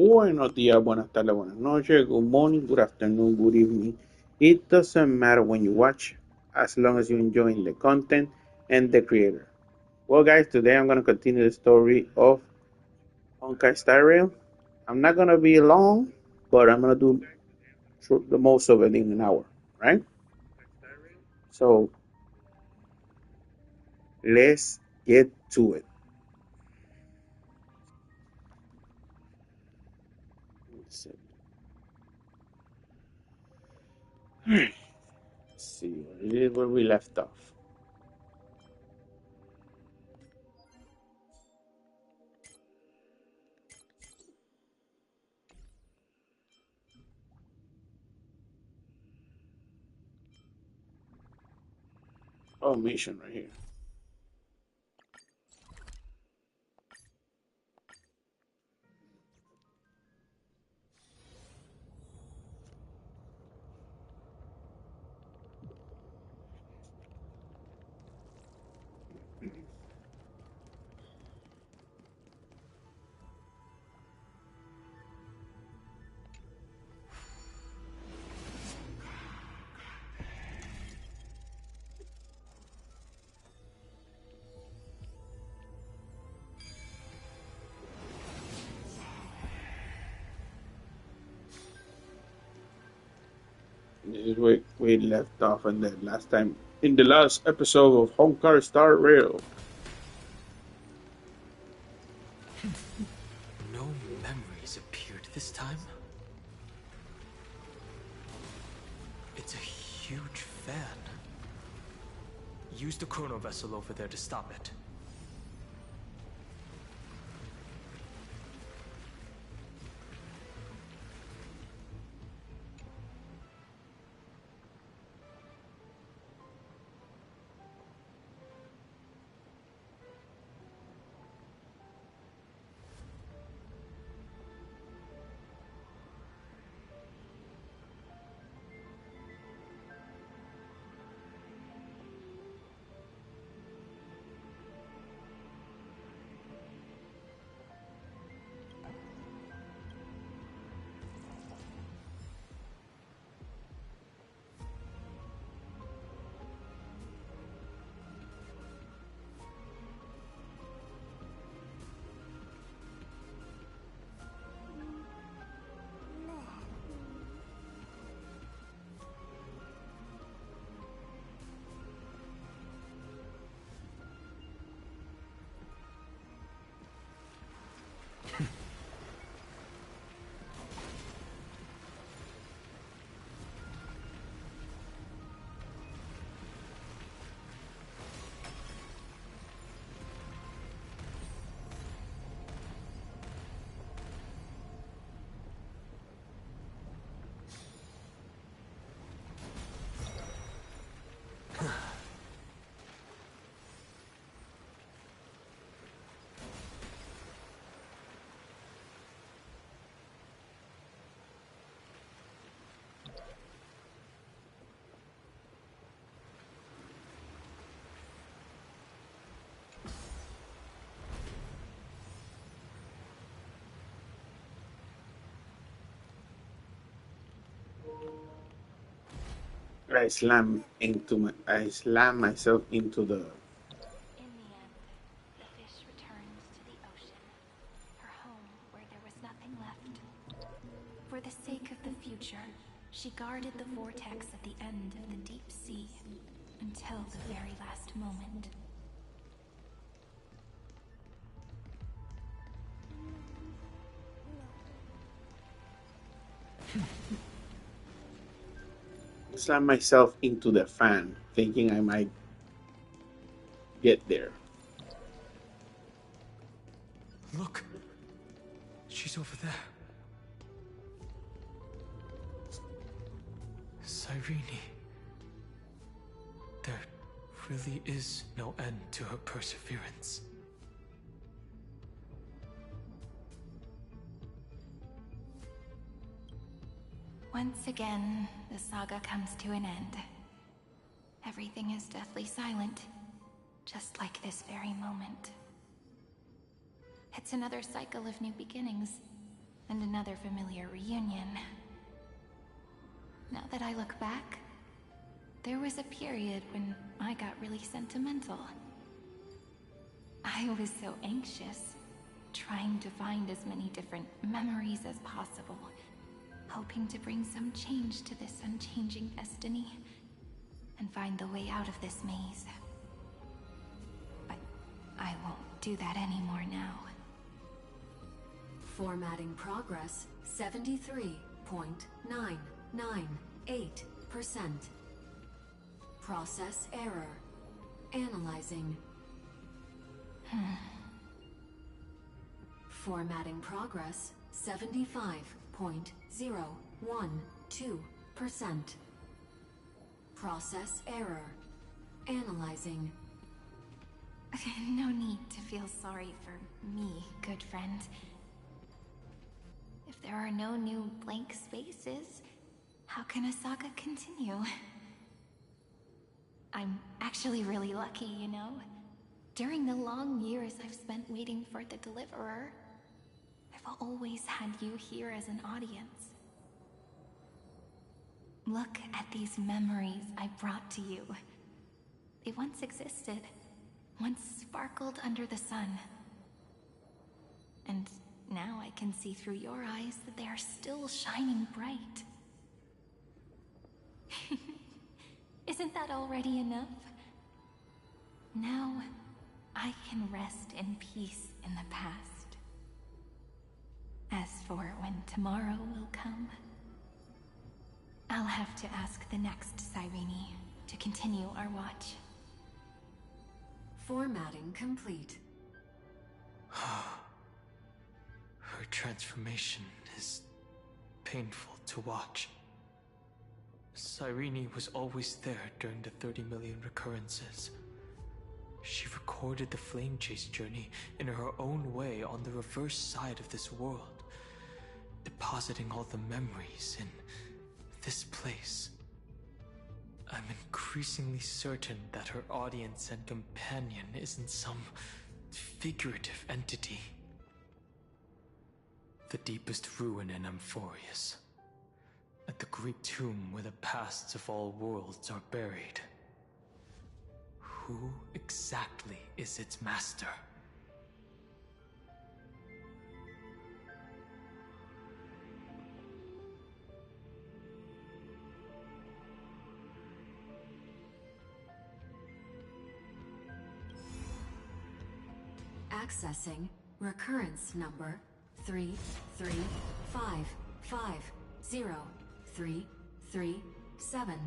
Buenos días, buenas tardes, buenas noches, good morning, good afternoon, good evening. It doesn't matter when you watch, as long as you're enjoying the content and the creator. Well, guys, today I'm going to continue the story of Honkai Star Rail. I'm not going to be long, but I'm going to do the most of it in an hour, right? So let's get to it. Let's see where we left off. Oh, mission right here. This is where we left off in the last time, in the last episode of Honkai Star Rail. No memories appeared this time. It's a huge fan. Use the chrono vessel over there to stop it. I slam myself into the. In the end, the fish returns to the ocean, her home where there was nothing left. For the sake of the future, she guarded the vortex at the end of the deep sea until the very last moment. Slam myself into the fan, thinking I might get there. Look! She's over there. Cyrene. There really is no end to her perseverance. Once again, the saga comes to an end. Everything is deathly silent, just like this very moment. It's another cycle of new beginnings, and another familiar reunion. Now that I look back, there was a period when I got really sentimental. I was so anxious, trying to find as many different memories as possible, hoping to bring some change to this unchanging destiny and find the way out of this maze. But I won't do that anymore now. Formatting progress 73.998%. Process error. Analyzing. Formatting progress 75.012%. Process error. Analyzing. No need to feel sorry for me, good friend. If there are no new blank spaces, how can a saga continue? I'm actually really lucky, you know? During the long years I've spent waiting for the Deliverer, I've always had you here as an audience. Look at these memories I brought to you. They once existed, once sparkled under the sun. And now I can see through your eyes that they are still shining bright. Isn't that already enough? Now, I can rest in peace in the past. As for when tomorrow will come, I'll have to ask the next Cyrene to continue our watch. Formatting complete. Her transformation is painful to watch. Cyrene was always there during the 30 million recurrences. She recorded the flame chase journey in her own way on the reverse side of this world, depositing all the memories in this place. I'm increasingly certain that her audience and companion isn't some figurative entity. The deepest ruin in Amphorius, at the great tomb where the pasts of all worlds are buried. Who exactly is its master? Accessing recurrence number 335503337.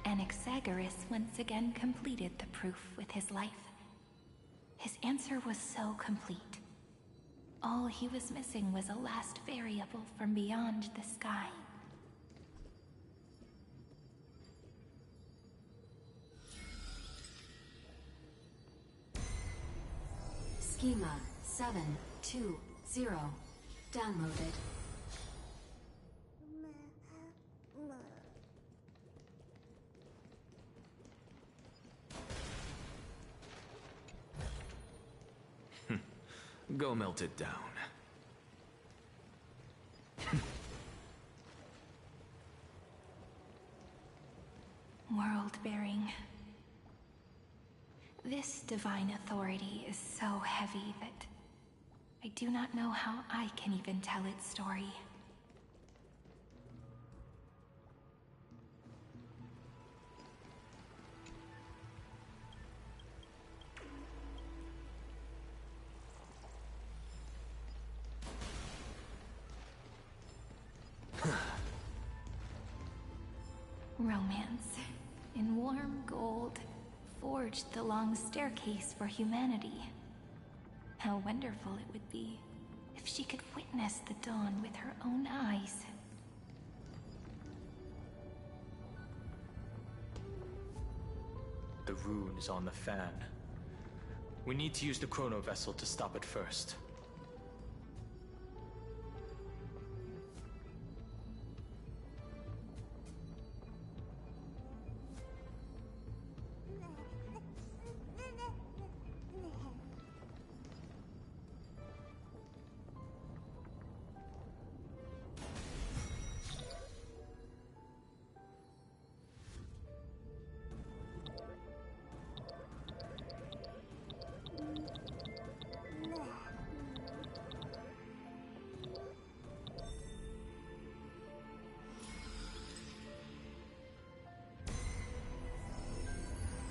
Anaxagoras once again completed the proof with his life. His answer was so complete. All he was missing was a last variable from beyond the sky. Schema 720 downloaded. Go melt it down. World-bearing. This divine authority is so heavy that I do not know how I can even tell its story. Romance, in warm gold, forged the long staircase for humanity. How wonderful it would be If she could witness the dawn with her own eyes. The rune is on the fan. We need to use the chrono vessel to stop it first.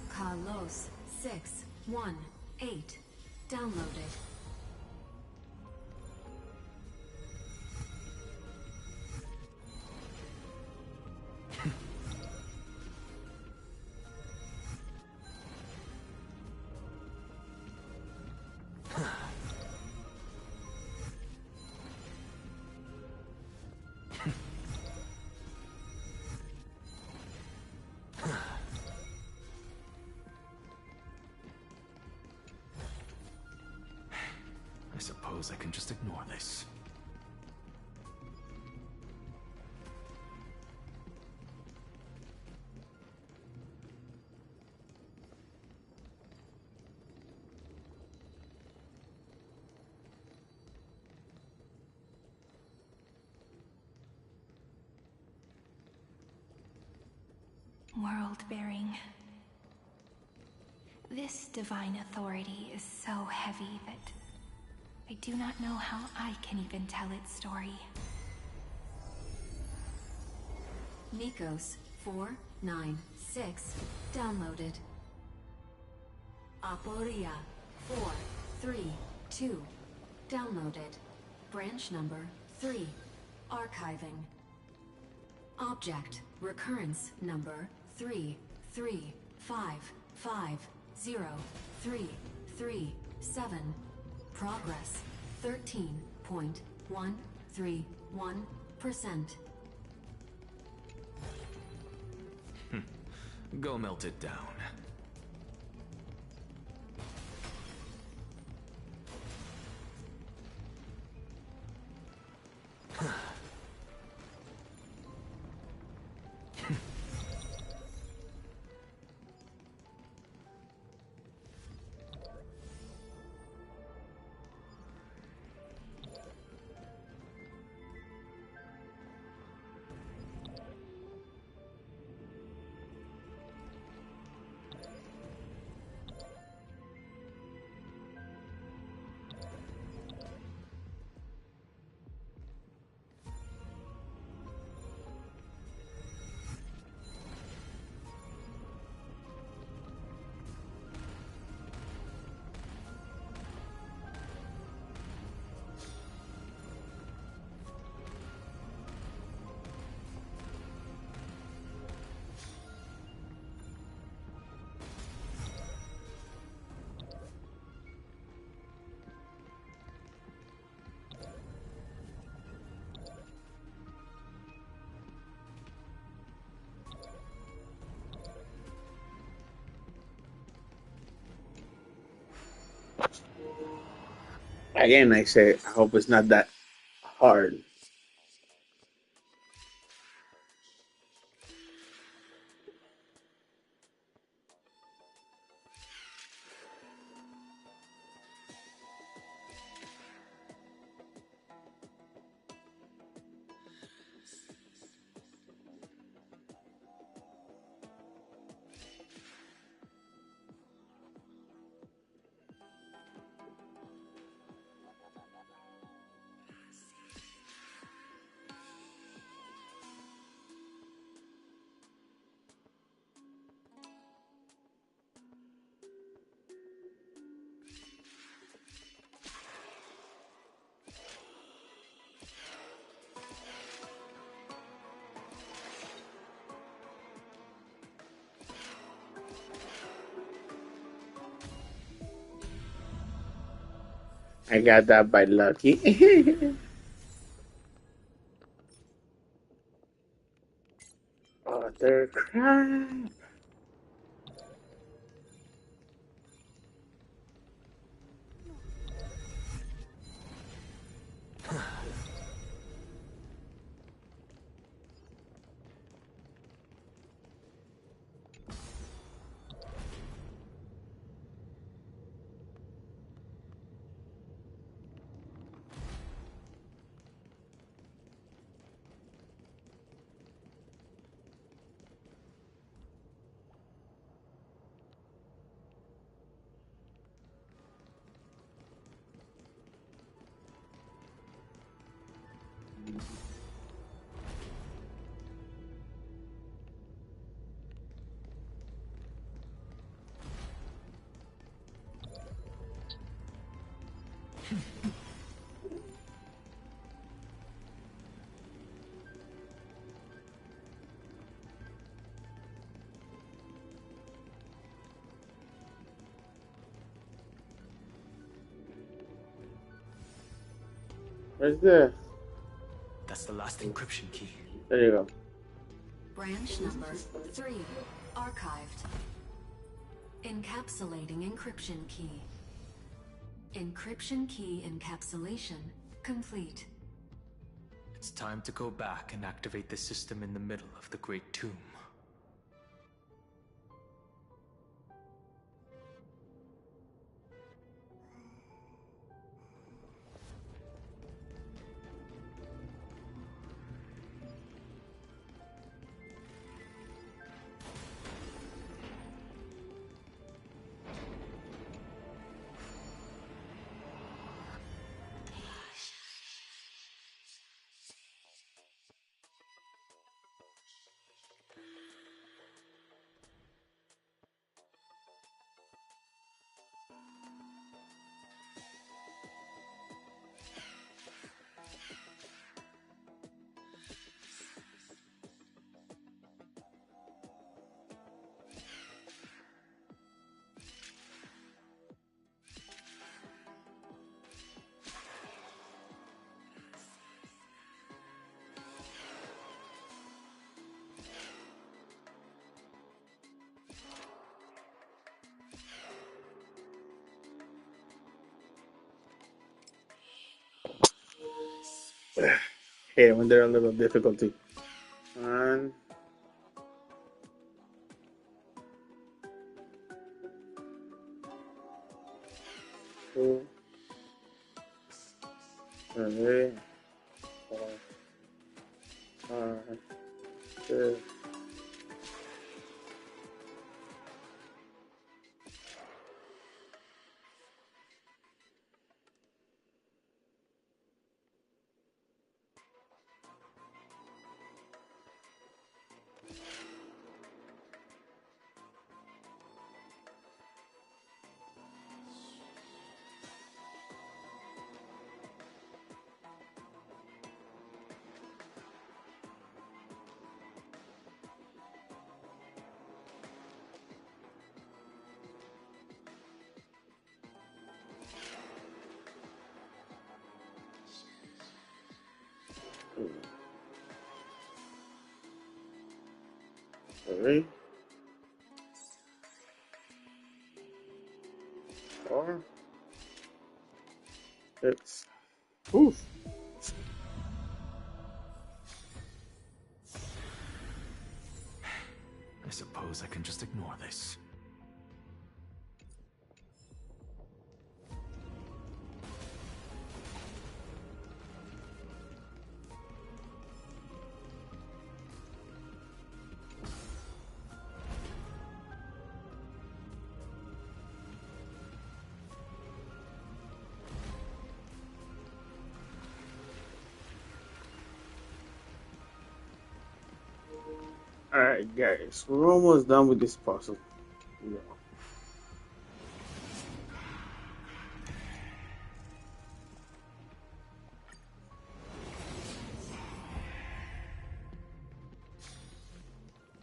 Carlos 618 downloaded. I suppose I can just ignore this. World-bearing. This divine authority is so heavy that I do not know how I can even tell its story. Nikos 496 downloaded. Aporia 432 downloaded. Branch number 3 archiving. Object recurrence number 335503337. Progress 13.131%. Go melt it down. Again, I say, I hope it's not that hard. I got that by lucky. Other crap. Where's the? That's the last encryption key. There you go. Branch number 3. Archived. Encapsulating encryption key. Encryption key encapsulation complete. It's time to go back and activate the system in the middle of the Great Tomb. Hey, when they're a little difficulty. One, two, three, four, five, six. Three, four, six. Oof. I suppose I can just ignore this. Alright, guys, we're almost done with this puzzle. Yeah.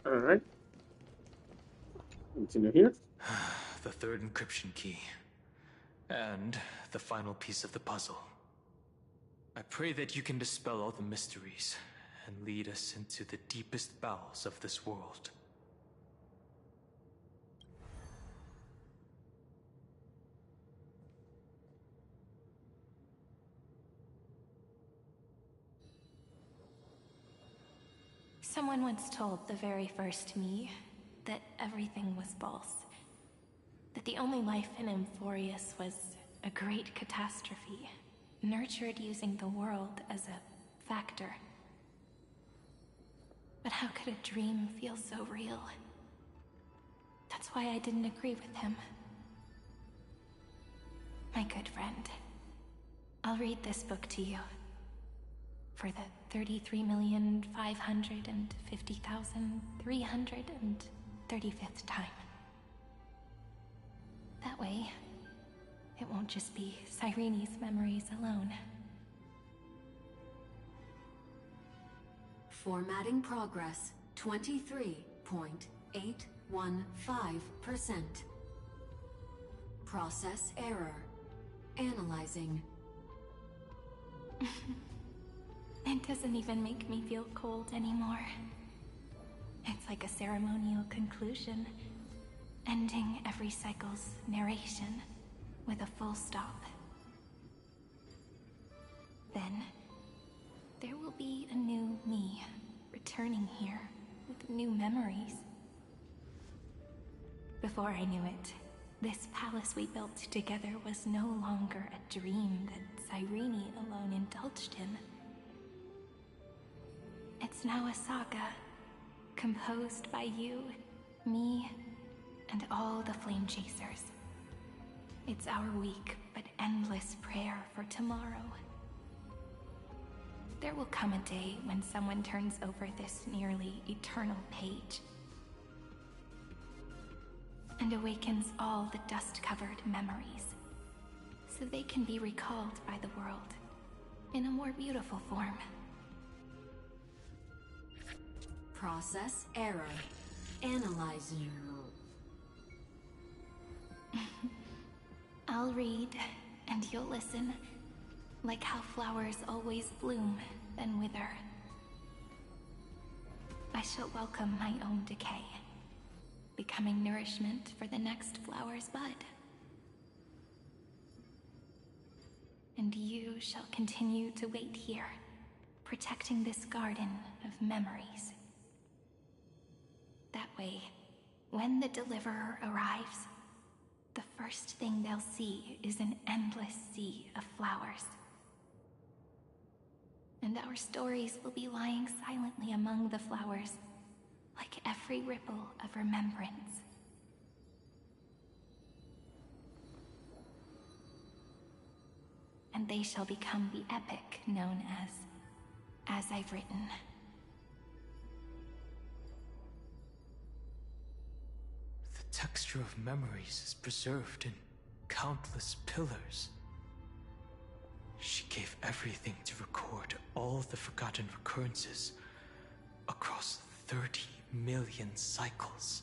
Alright. Continue here. The third encryption key. And the final piece of the puzzle. I pray that you can dispel all the mysteries and lead us into the deepest bowels of this world. Someone once told the very first me that everything was false. That the only life in Amphorius was a great catastrophe, nurtured using the world as a factor. But how could a dream feel so real? That's why I didn't agree with him. My good friend, I'll read this book to you. For the 33,550,335th time. That way, it won't just be Cyrene's memories alone. Formatting progress 23.815%. Process error. Analyzing. It doesn't even make me feel cold anymore. It's like a ceremonial conclusion, ending every cycle's narration with a full stop. Then, there will be a new me returning here with new memories. Before I knew it, this palace we built together was no longer a dream that Cyrene alone indulged in. It's now a saga, composed by you, me, and all the Flame Chasers. It's our weak but endless prayer for tomorrow. There will come a day when someone turns over this nearly eternal page and awakens all the dust-covered memories, so they can be recalled by the world in a more beautiful form. Process error. Analyzing. I'll read, and you'll listen, like how flowers always bloom, then wither. I shall welcome my own decay, becoming nourishment for the next flower's bud. And you shall continue to wait here, protecting this garden of memories. That way, when the Deliverer arrives, the first thing they'll see is an endless sea of flowers. And our stories will be lying silently among the flowers, like every ripple of remembrance. And they shall become the epic known as I've written. The texture of memories is preserved in countless pillars. She gave everything to record all the forgotten recurrences across 30 million cycles.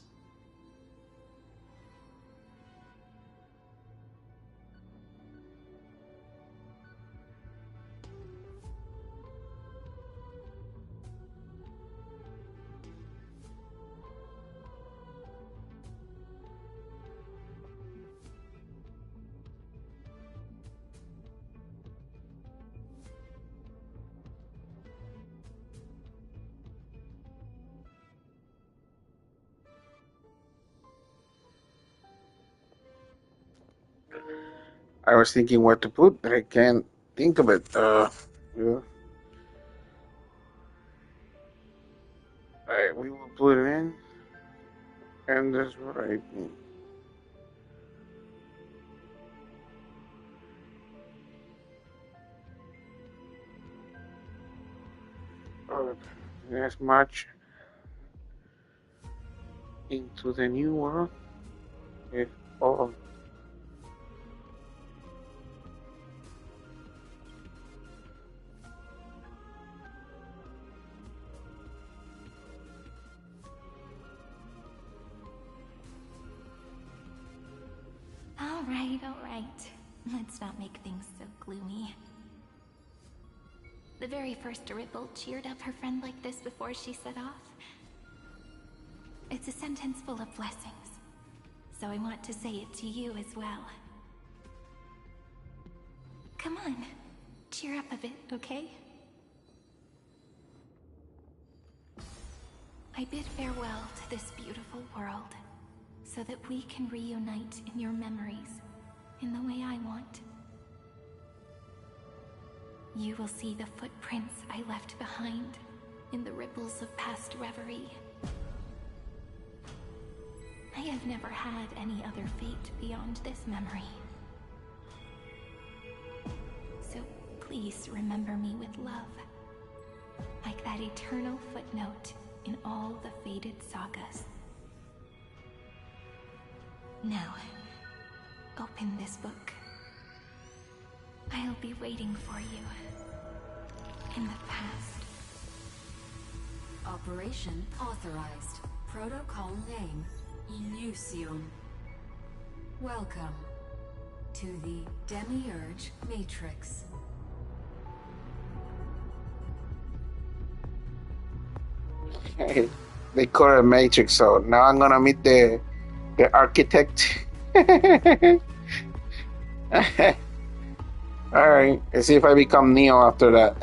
I was thinking what to put, but I can't think of it. Yeah. Alright, we will put it in. And that's what I think. As much into the new world. If all. All right. Let's not make things so gloomy. The very first Ripple cheered up her friend like this before she set off. It's a sentence full of blessings, so I want to say it to you as well. Come on, cheer up a bit, okay? I bid farewell to this beautiful world, so that we can reunite in your memories, in the way I want. You will see the footprints I left behind, in the ripples of past reverie. I have never had any other fate beyond this memory. So please remember me with love, like that eternal footnote in all the faded sagas. Now, open this book. I'll be waiting for you in the past. Operation authorized. Protocol name, Illusion. Welcome to the Demiurge Matrix. Hey, they call it Matrix, so now I'm gonna meet the architect. Alright, let's see if I become Neo after that.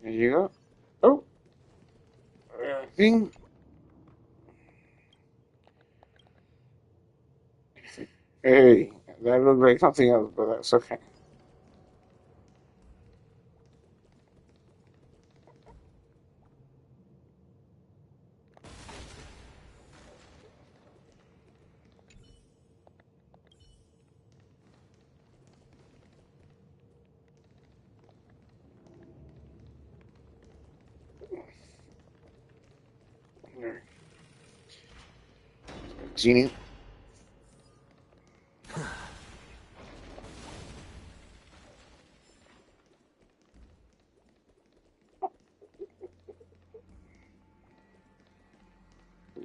There you go. Oh, I think. Hey, that looks like something else, but that's okay. Genie.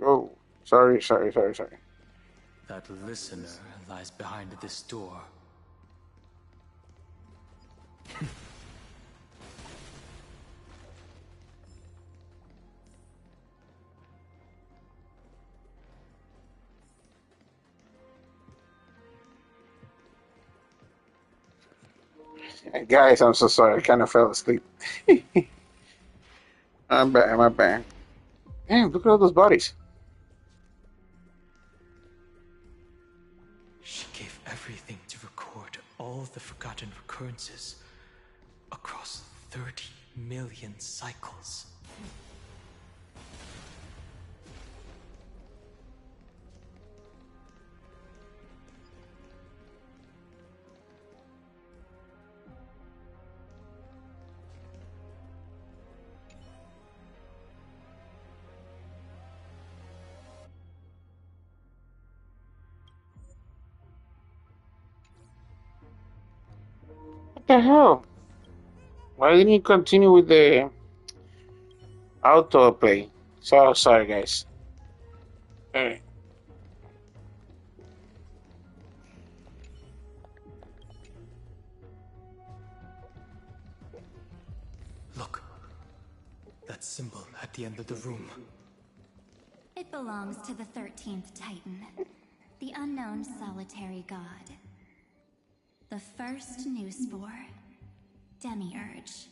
Oh, sorry. That listener lies behind this door. Guys, I'm so sorry. I kind of fell asleep. I'm bad. Damn, look at all those bodies. She gave everything to record all the forgotten recurrences across 30 million cycles. What the hell? Why didn't you continue with the autoplay? So sorry, guys. Alright. Look, that symbol at the end of the room. It belongs to the 13th Titan, the unknown solitary god. The first new spore, Demiurge.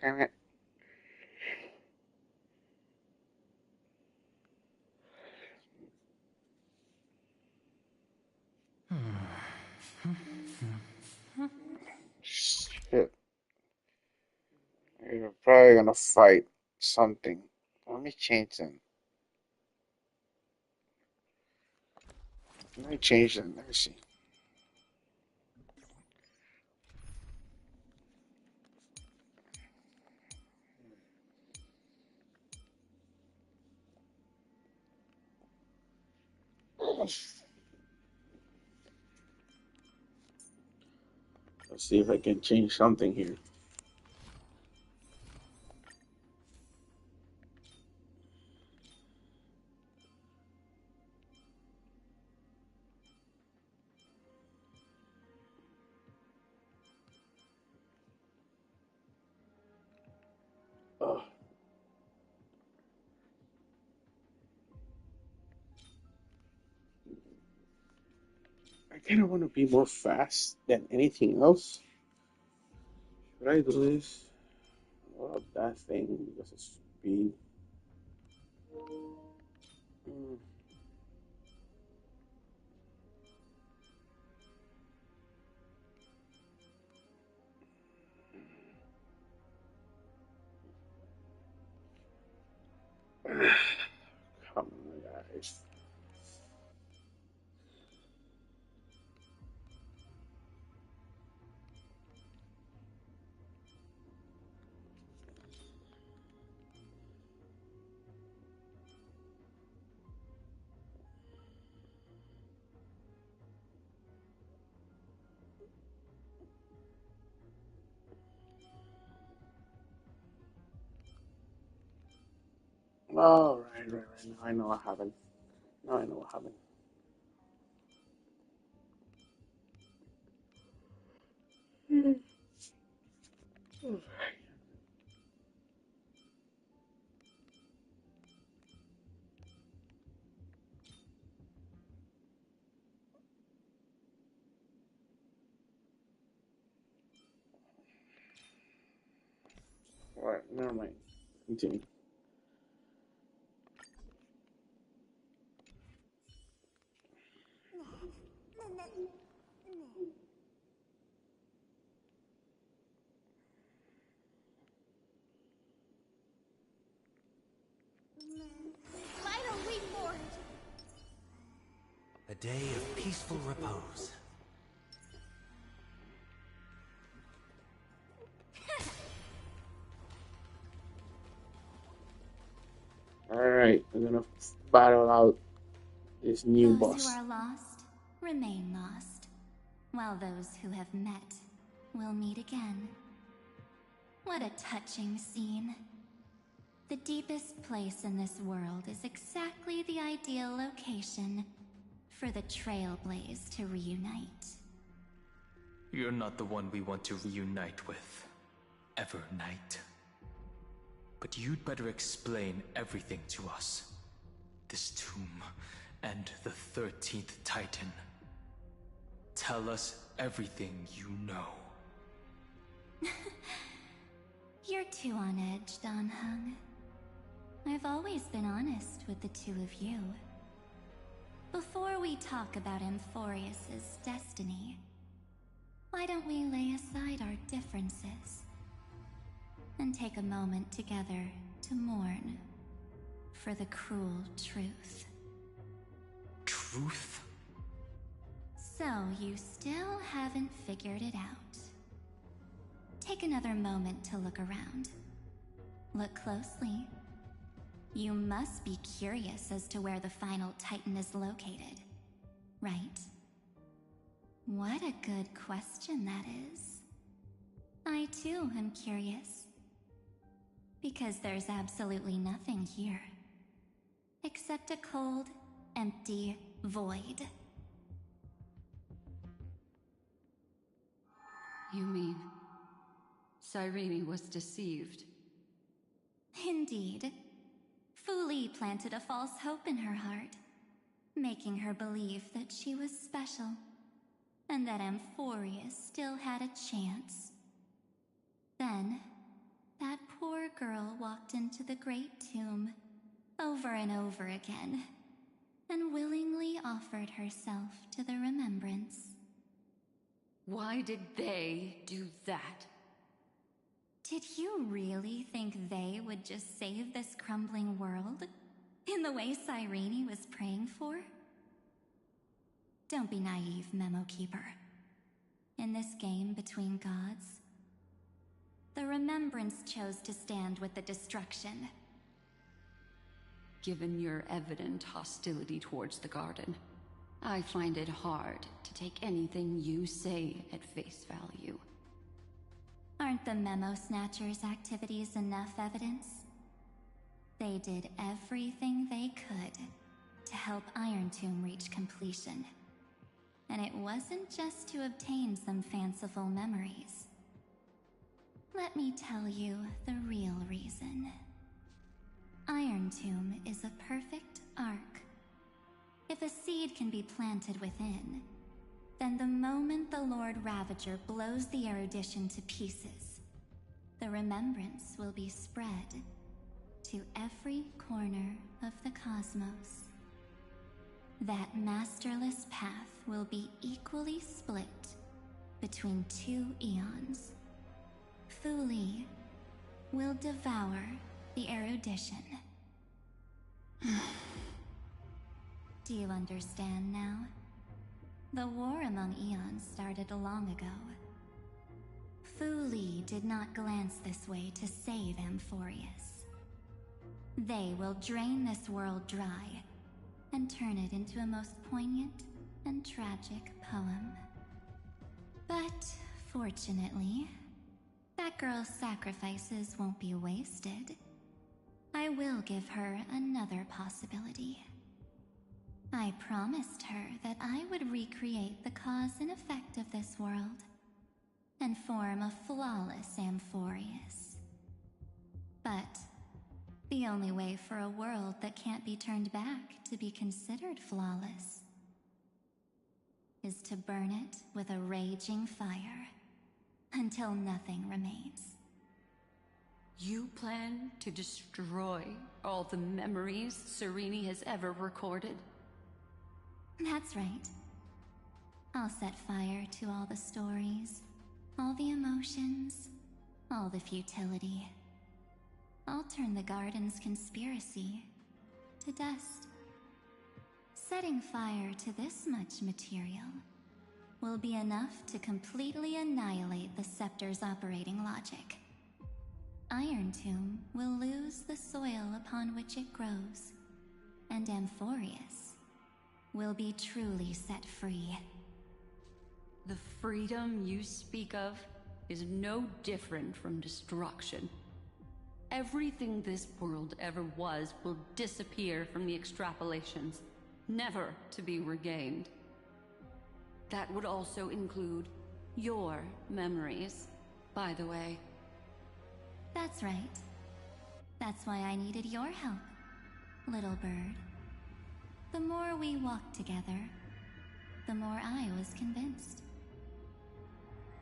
Damn it. Shit. You're probably gonna fight something. Let me change them. Let me change them. Let me see. Let's see if I can change something here. Oh. I kind of want to be more fast than anything else. Should I do this? Well, that thing because it's speed. Mm. Come on, guys. Oh, right. Now I know what happened. Now I know what happened. All right, never mind. Continue. Why don't we board? A day of peaceful repose. All right, we're gonna battle out this new Those boss. who are lost remain lost, while those who have met will meet again. What a touching scene. The deepest place in this world is exactly the ideal location for the Trailblaze to reunite. You're not the one we want to reunite with. Ever, Knight. But you'd better explain everything to us. This tomb and the 13th Titan. Tell us everything you know. You're too on edge, Dan Hung. I've always been honest with the two of you. Before we talk about Amphorius's destiny, why don't we lay aside our differences and take a moment together to mourn for the cruel truth? Truth? So you still haven't figured it out. Take another moment to look around. Look closely. You must be curious as to where the final Titan is located, right? What a good question that is. I too am curious. Because there's absolutely nothing here. Except a cold, empty void. You mean Cyrene was deceived? Indeed. Fu Li planted a false hope in her heart, making her believe that she was special, and that Amphorius still had a chance. Then, that poor girl walked into the Great Tomb, over and over again, and willingly offered herself to the remembrance. Why did they do that? Did you really think they would just save this crumbling world? In the way Cyrene was praying for? Don't be naive, Memo Keeper. In this game between gods, the Remembrance chose to stand with the destruction. Given your evident hostility towards the Garden, I find it hard to take anything you say at face value. Aren't the Memo Snatchers' activities enough evidence? They did everything they could to help Iron Tomb reach completion. And it wasn't just to obtain some fanciful memories. Let me tell you the real reason. Iron Tomb is a perfect arc. If a seed can be planted within, then the moment the Lord Ravager blows the erudition to pieces, the remembrance will be spread to every corner of the cosmos. That masterless path will be equally split between two eons. Fu Li will devour the erudition. Do you understand now? The war among eons started long ago. Fu Li did not glance this way to save Amphorius. They will drain this world dry and turn it into a most poignant and tragic poem. But fortunately, that girl's sacrifices won't be wasted. I will give her another possibility. I promised her that I would recreate the cause and effect of this world and form a flawless Amphorius. But the only way for a world that can't be turned back to be considered flawless is to burn it with a raging fire until nothing remains. You plan to destroy all the memories Serene has ever recorded? That's right. I'll set fire to all the stories, all the emotions, all the futility. I'll turn the garden's conspiracy to dust. Setting fire to this much material will be enough to completely annihilate the scepter's operating logic. Iron Tomb will lose the soil upon which it grows, and Amphorius will be truly set free. The freedom you speak of is no different from destruction. Everything this world ever was will disappear from the extrapolations, never to be regained. That would also include your memories, by the way. That's right. That's why I needed your help, little bird. The more we walked together, the more I was convinced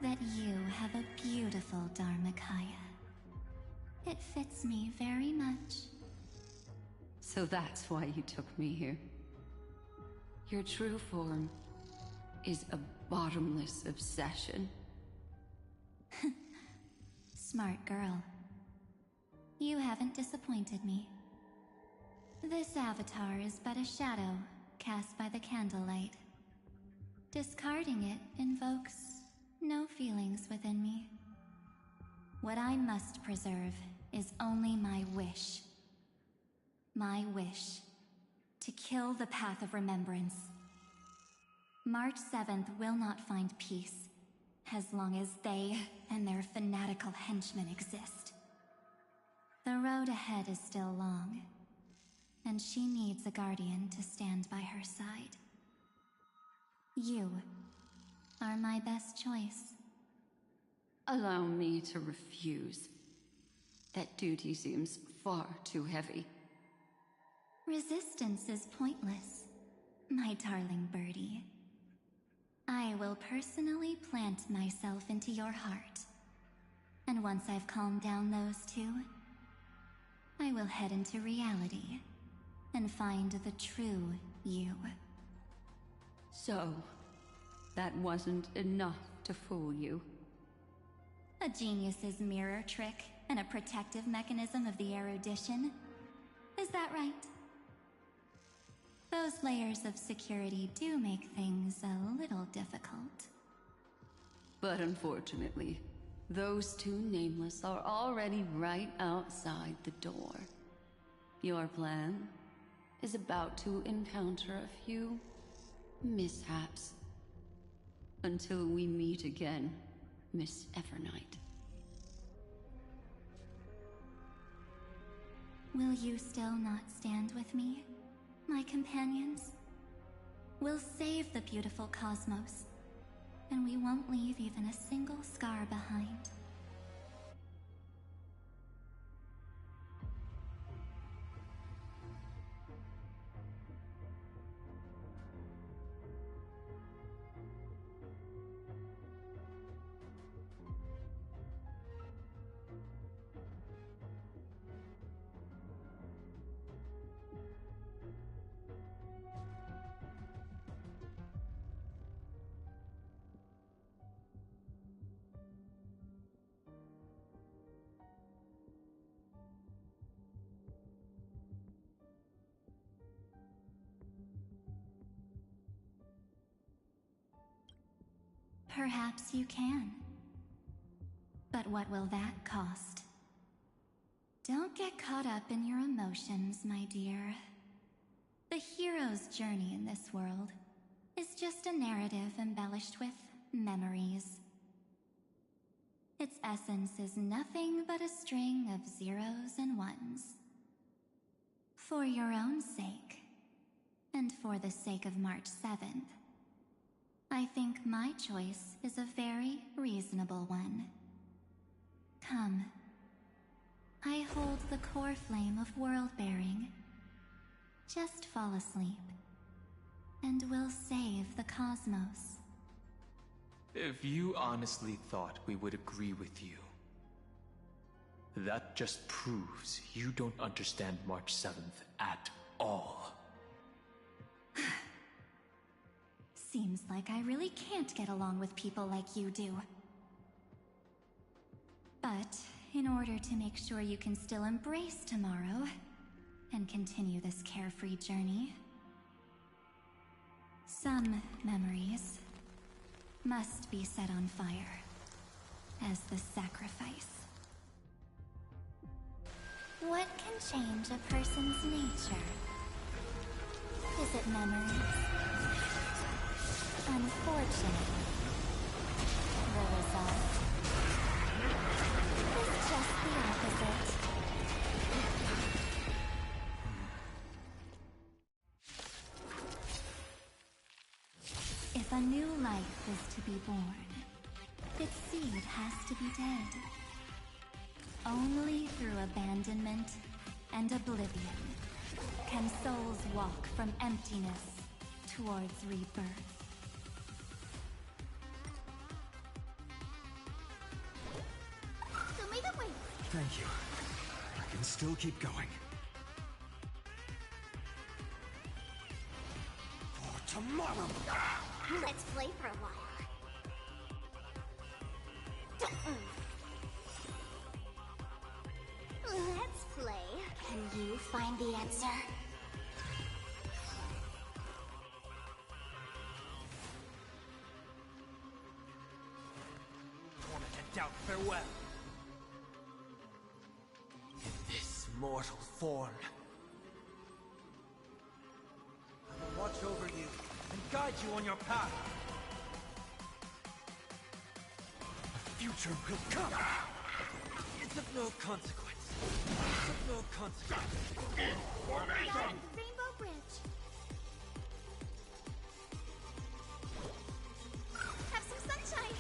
that you have a beautiful Dharmakaya. It fits me very much. So that's why you took me here. Your true form is a bottomless obsession. Smart girl. You haven't disappointed me. This avatar is but a shadow cast by the candlelight. Discarding it invokes no feelings within me. What I must preserve is only my wish. My wish to kill the path of remembrance. March 7th will not find peace as long as they and their fanatical henchmen exist. The road ahead is still long, and she needs a guardian to stand by her side. You are my best choice. Allow me to refuse. That duty seems far too heavy. Resistance is pointless, my darling birdie. I will personally plant myself into your heart. And once I've calmed down those two, I will head into reality and find the true you. So, that wasn't enough to fool you. A genius's mirror trick and a protective mechanism of the erudition. Is that right? Those layers of security do make things a little difficult. But unfortunately, those two nameless are already right outside the door. Your plan is about to encounter a few mishaps. Until we meet again, Miss Evernight. Will you still not stand with me, my companions? We'll save the beautiful cosmos, and we won't leave even a single scar behind. Perhaps you can. But what will that cost? Don't get caught up in your emotions, my dear. The hero's journey in this world is just a narrative embellished with memories. Its essence is nothing but a string of zeros and ones. For your own sake, and for the sake of March 7th, I think my choice is a very reasonable one. Come. I hold the core flame of world-bearing. Just fall asleep, and we'll save the cosmos. If you honestly thought we would agree with you, that just proves you don't understand March 7th at all. Seems like I really can't get along with people like you do. But in order to make sure you can still embrace tomorrow and continue this carefree journey, some memories must be set on fire as the sacrifice. What can change a person's nature? Is it memories? Unfortunately, the result is just the opposite. If a new life is to be born, its seed has to be dead. Only through abandonment and oblivion can souls walk from emptiness towards rebirth. Thank you. I can still keep going. For tomorrow! Let's play for a while. Let's play. Can you find the answer? Torment and doubt farewell. In this mortal form, I will watch over you and guide you on your path. A future will come. It's of no consequence. It's of no consequence. Beyond the Rainbow Bridge. Have some sunshine.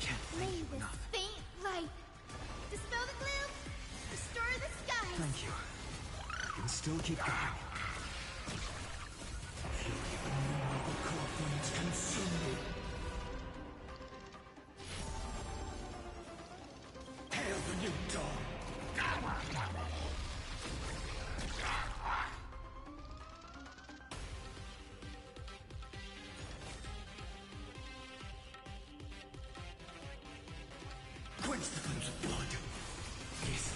Can't May thank you this enough. faint light dispel the gloom, restore the skies. Thank you. I can still keep going. Fury of innumerable core flames consume me. Hail the new dawn! Quench the flames of blood. Is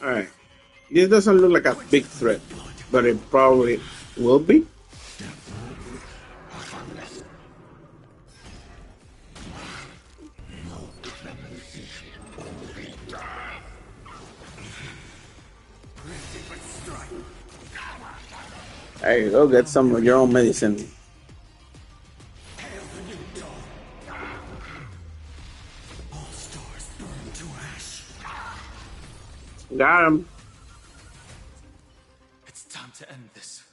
Alright. This doesn't look like a big threat, but it probably will be. There you go, get some of your own medicine. Got him. It's time to end this.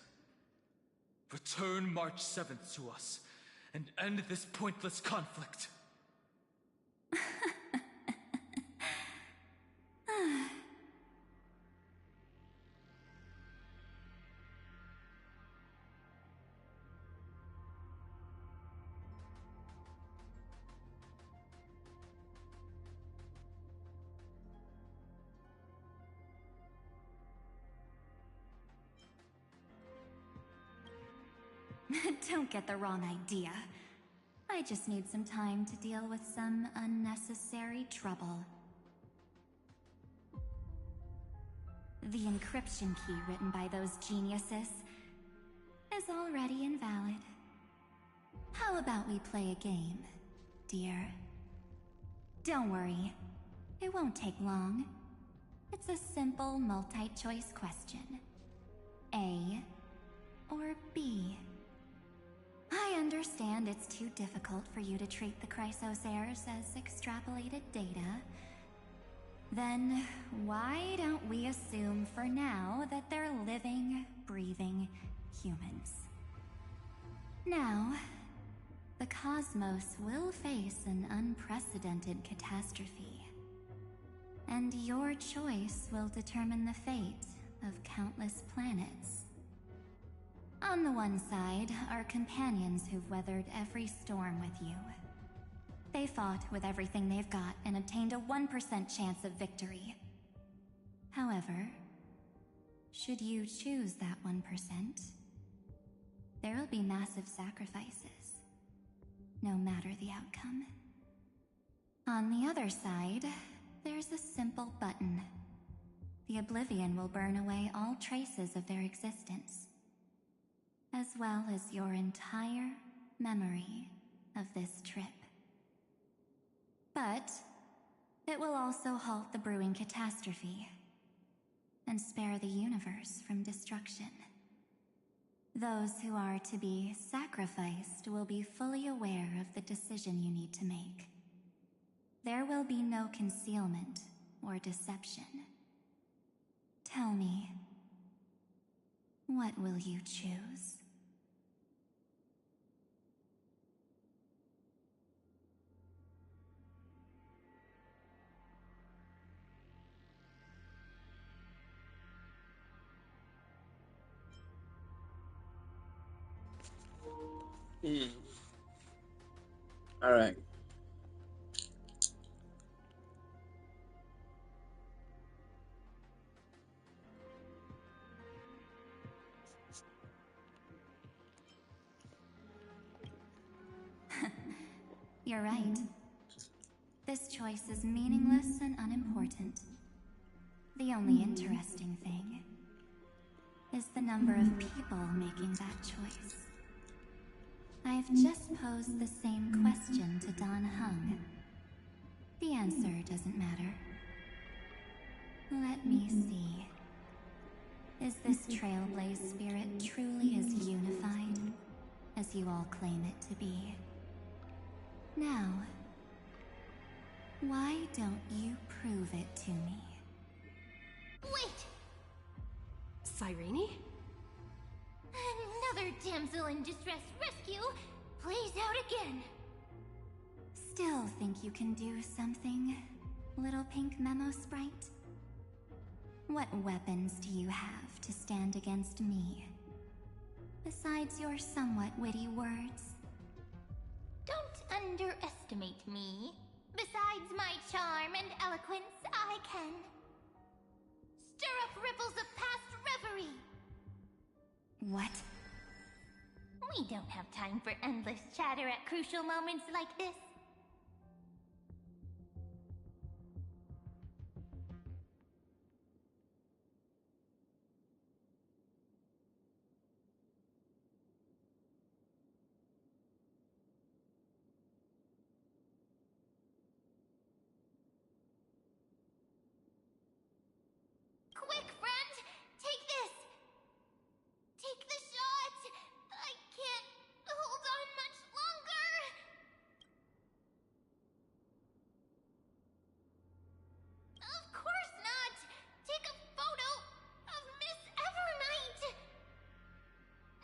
Return March 7th to us and end this pointless conflict. Don't get the wrong idea. I just need some time to deal with some unnecessary trouble. The encryption key written by those geniuses is already invalid. How about we play a game, dear? Don't worry, it won't take long. It's a simple multi-choice question. A or B? I understand it's too difficult for you to treat the Chrysosairs as extrapolated data. Then why don't we assume for now that they're living, breathing humans? Now, the cosmos will face an unprecedented catastrophe. And your choice will determine the fate of countless planets. On the one side are companions who've weathered every storm with you. They fought with everything they've got and obtained a 1% chance of victory. However, should you choose that 1%, there will be massive sacrifices, no matter the outcome. On the other side, there's a simple button. The Oblivion will burn away all traces of their existence, as well as your entire memory of this trip. But it will also halt the brewing catastrophe and spare the universe from destruction. Those who are to be sacrificed will be fully aware of the decision you need to make. There will be no concealment or deception. Tell me, what will you choose? All right. You're right. This choice is meaningless and unimportant. The only interesting thing is the number of people making that choice. I've just posed the same question to Dan Heng. The answer doesn't matter. Let me see. Is this Trailblaze spirit truly as unified as you all claim it to be? Now, why don't you prove it to me? Wait! Cyrene? Another damsel in distress rescue plays out again. still think you can do something, little pink memo sprite? What weapons do you have to stand against me? Besides your somewhat witty words? Don't underestimate me. Besides my charm and eloquence, I can stir up ripples of past reverie. What? We don't have time for endless chatter at crucial moments like this. Quick, friend! Take this! Take the shot! I can't hold on much longer! Of course not! Take a photo of Miss Evernight!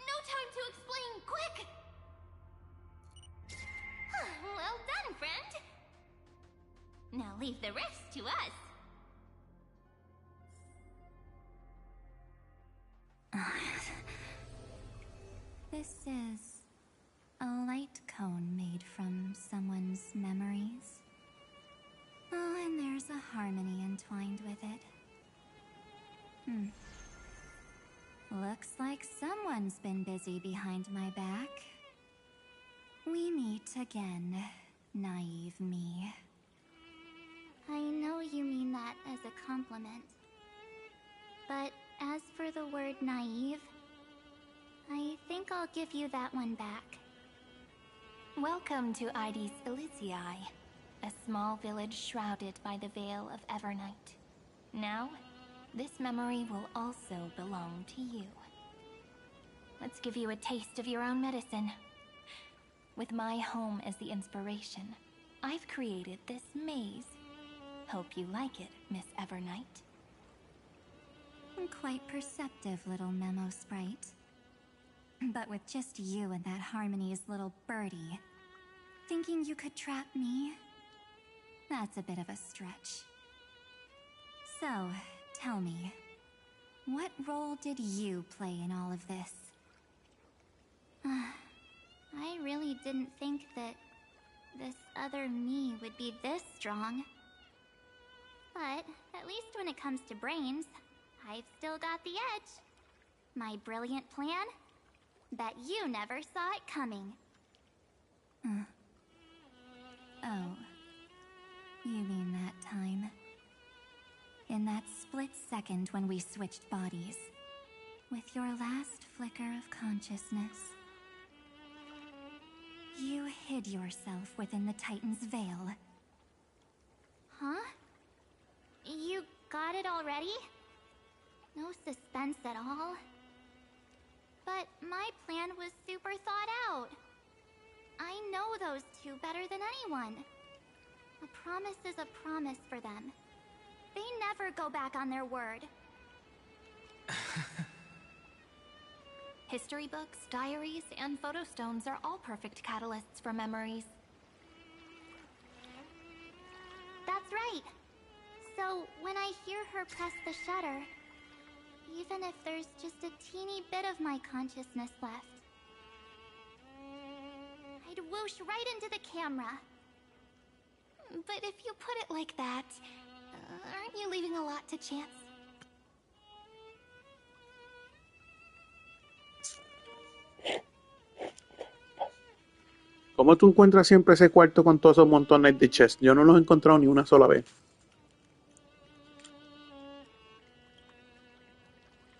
No time to explain, quick! Well done, friend! Now leave the rest to us. This is a light cone made from someone's memories. Oh, and there's a harmony entwined with it. Looks like someone's been busy behind my back. We meet again, naive me. I know you mean that as a compliment. But as for the word naive, I think I'll give you that one back. Welcome to Ides Elysiae, a small village shrouded by the veil of Evernight. Now, this memory will also belong to you. Let's give you a taste of your own medicine. With my home as the inspiration, I've created this maze. Hope you like it, Miss Evernight. Quite perceptive little memo sprite. But with just you and that Harmony's little birdie, thinking you could trap me? That's a bit of a stretch. So, tell me, what role did you play in all of this? I really didn't think that this other me would be this strong. But at least when it comes to brains, I've still got the edge. My brilliant plan? Bet you never saw it coming. Oh, you mean that time? In that split second when we switched bodies, with your last flicker of consciousness, you hid yourself within the Titan's veil. Huh? You got it already? No suspense at all? But my plan was super thought out. I know those two better than anyone. A promise is a promise for them. They never go back on their word. History books, diaries, and photo stones are all perfect catalysts for memories. That's right. So when I hear her press the shutter, even if there's just a teeny bit of my consciousness left, I'd whoosh right into the camera. But if you put it like that, aren't you leaving a lot to chance? ¿Cómo tú encuentras siempre ese cuarto con todos esos montones de chests? Yo no los he encontrado ni una sola vez.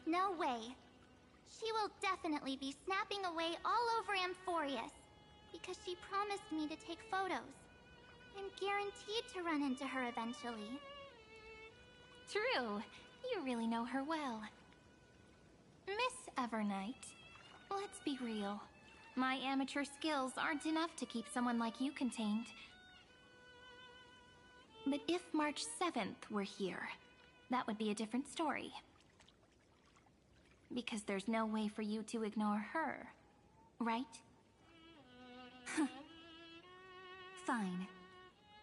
No way. She will definitely be snapping away all over Amphorius, because she promised me to take photos. I'm guaranteed to run into her eventually. True. You really know her well. Miss Evernight, let's be real. My amateur skills aren't enough to keep someone like you contained. But if March 7th were here, that would be a different story. Because there's no way for you to ignore her, right? Fine.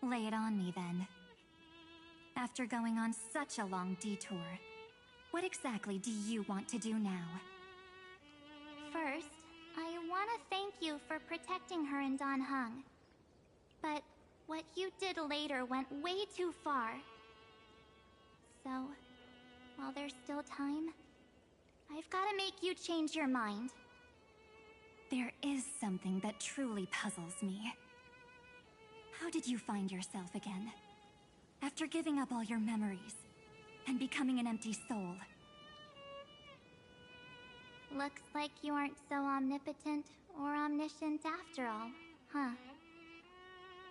Lay it on me then. After going on such a long detour, what exactly do you want to do now? First, I want to thank you for protecting her and Don Hung. But what you did later went way too far. So, while there's still time, I've got to make you change your mind. There is something that truly puzzles me. How did you find yourself again? After giving up all your memories and becoming an empty soul. Looks like you aren't so omnipotent or omniscient after all, huh?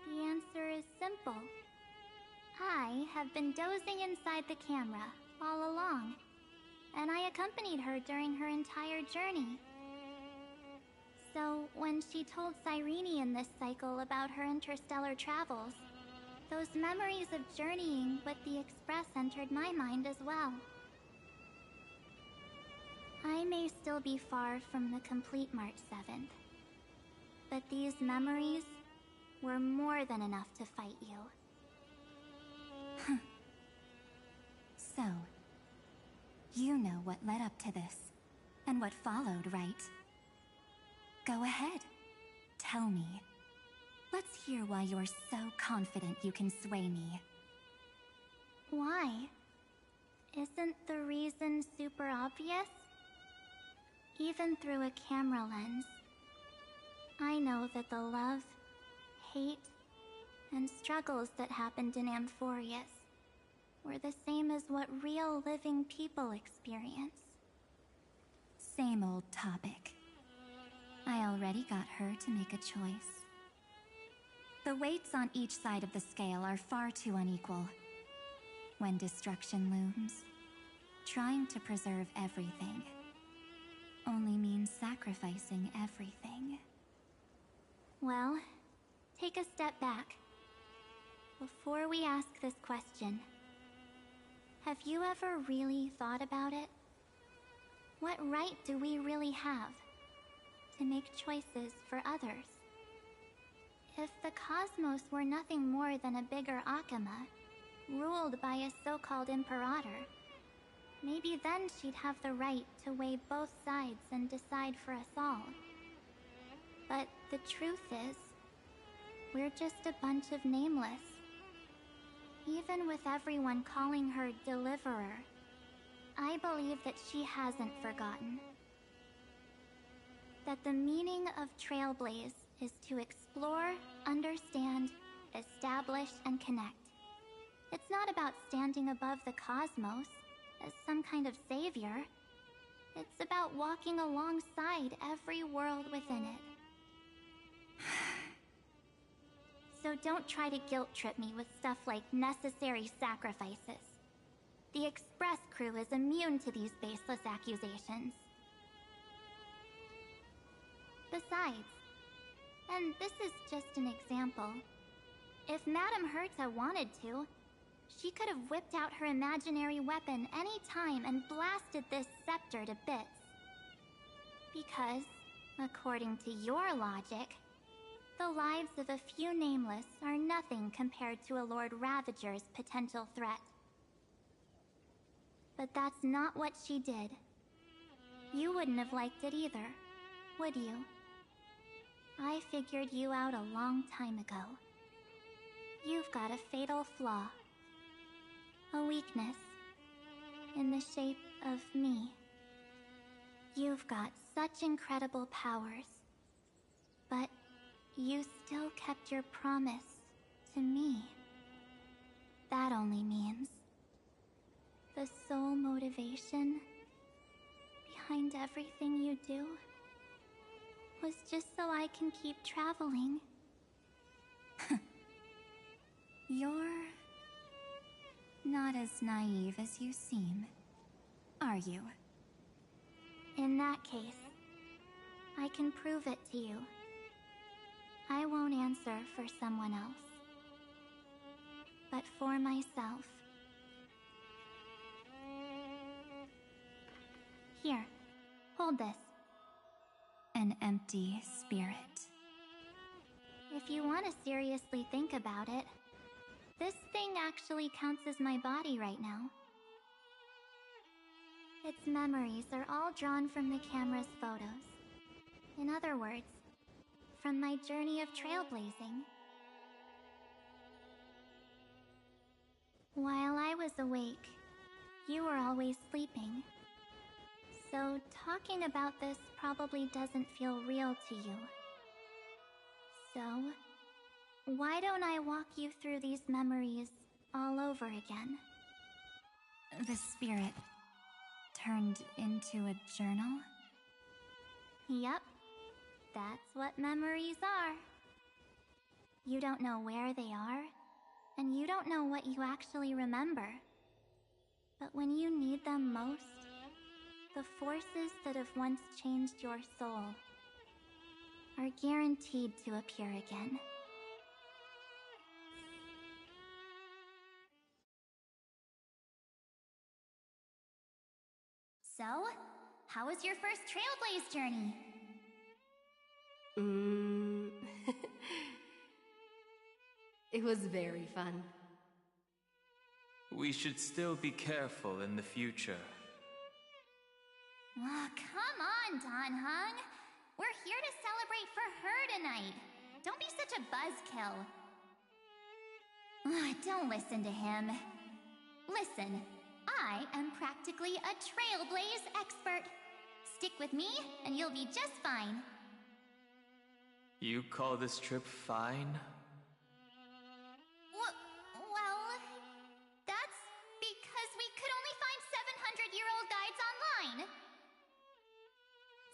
The answer is simple. I have been dozing inside the camera all along, and I accompanied her during her entire journey. So, when she told Cyrene in this cycle about her interstellar travels, those memories of journeying with the Express entered my mind as well. I may still be far from the complete March 7th, but these memories were more than enough to fight you. So, you know what led up to this, and what followed, right? Go ahead. Tell me. Let's hear why you're so confident you can sway me. Why? Isn't the reason super obvious? Even through a camera lens, I know that the love, hate, and struggles that happened in Amphorius were the same as what real living people experience. Same old topic. I already got her to make a choice. The weights on each side of the scale are far too unequal. When destruction looms, trying to preserve everything only means sacrificing everything. Well, take a step back. Before we ask this question, have you ever really thought about it? What right do we really have to make choices for others? If the cosmos were nothing more than a bigger Akama, ruled by a so-called imperator, maybe then she'd have the right to weigh both sides and decide for us all. But the truth is, we're just a bunch of nameless. Even with everyone calling her Deliverer, I believe that she hasn't forgotten. That the meaning of Trailblaze is to explore, understand, establish, and connect. It's not about standing above the cosmos as some kind of savior. It's about walking alongside every world within it. So don't try to guilt trip me with stuff like necessary sacrifices. The Express crew is immune to these baseless accusations. Besides, and this is just an example, if Madame Herta wanted to, she could have whipped out her imaginary weapon any time and blasted this scepter to bits. Because, according to your logic, the lives of a few nameless are nothing compared to a Lord Ravager's potential threat. But that's not what she did. You wouldn't have liked it either, would you? I figured you out a long time ago. You've got a fatal flaw. A weakness. In the shape of me. You've got such incredible powers. But you still kept your promise to me. That only means the sole motivation behind everything you do was just so I can keep traveling. You're not as naive as you seem, are you? In that case, I can prove it to you. I won't answer for someone else, but for myself. Here, hold this. An empty spirit. If you want to seriously think about it, This thing actually counts as my body right now. Its memories are all drawn from the camera's photos. In other words, from my journey of trailblazing. While I was awake, you were always sleeping. So talking about this probably doesn't feel real to you. So, why don't I walk you through these memories all over again? The spirit turned into a journal? Yep, that's what memories are. You don't know where they are, and you don't know what you actually remember. But when you need them most, the forces that have once changed your soul are guaranteed to appear again. So, how was your first Trailblaze journey? It was very fun. We should still be careful in the future. Oh, come on, Don Hung. We're here to celebrate for her tonight. Don't be such a buzzkill. Don't listen to him. Listen, I am practically a Trailblaze expert. Stick with me, and you'll be just fine. You call this trip fine? Well, that's because we could only find 700-year-old guides online.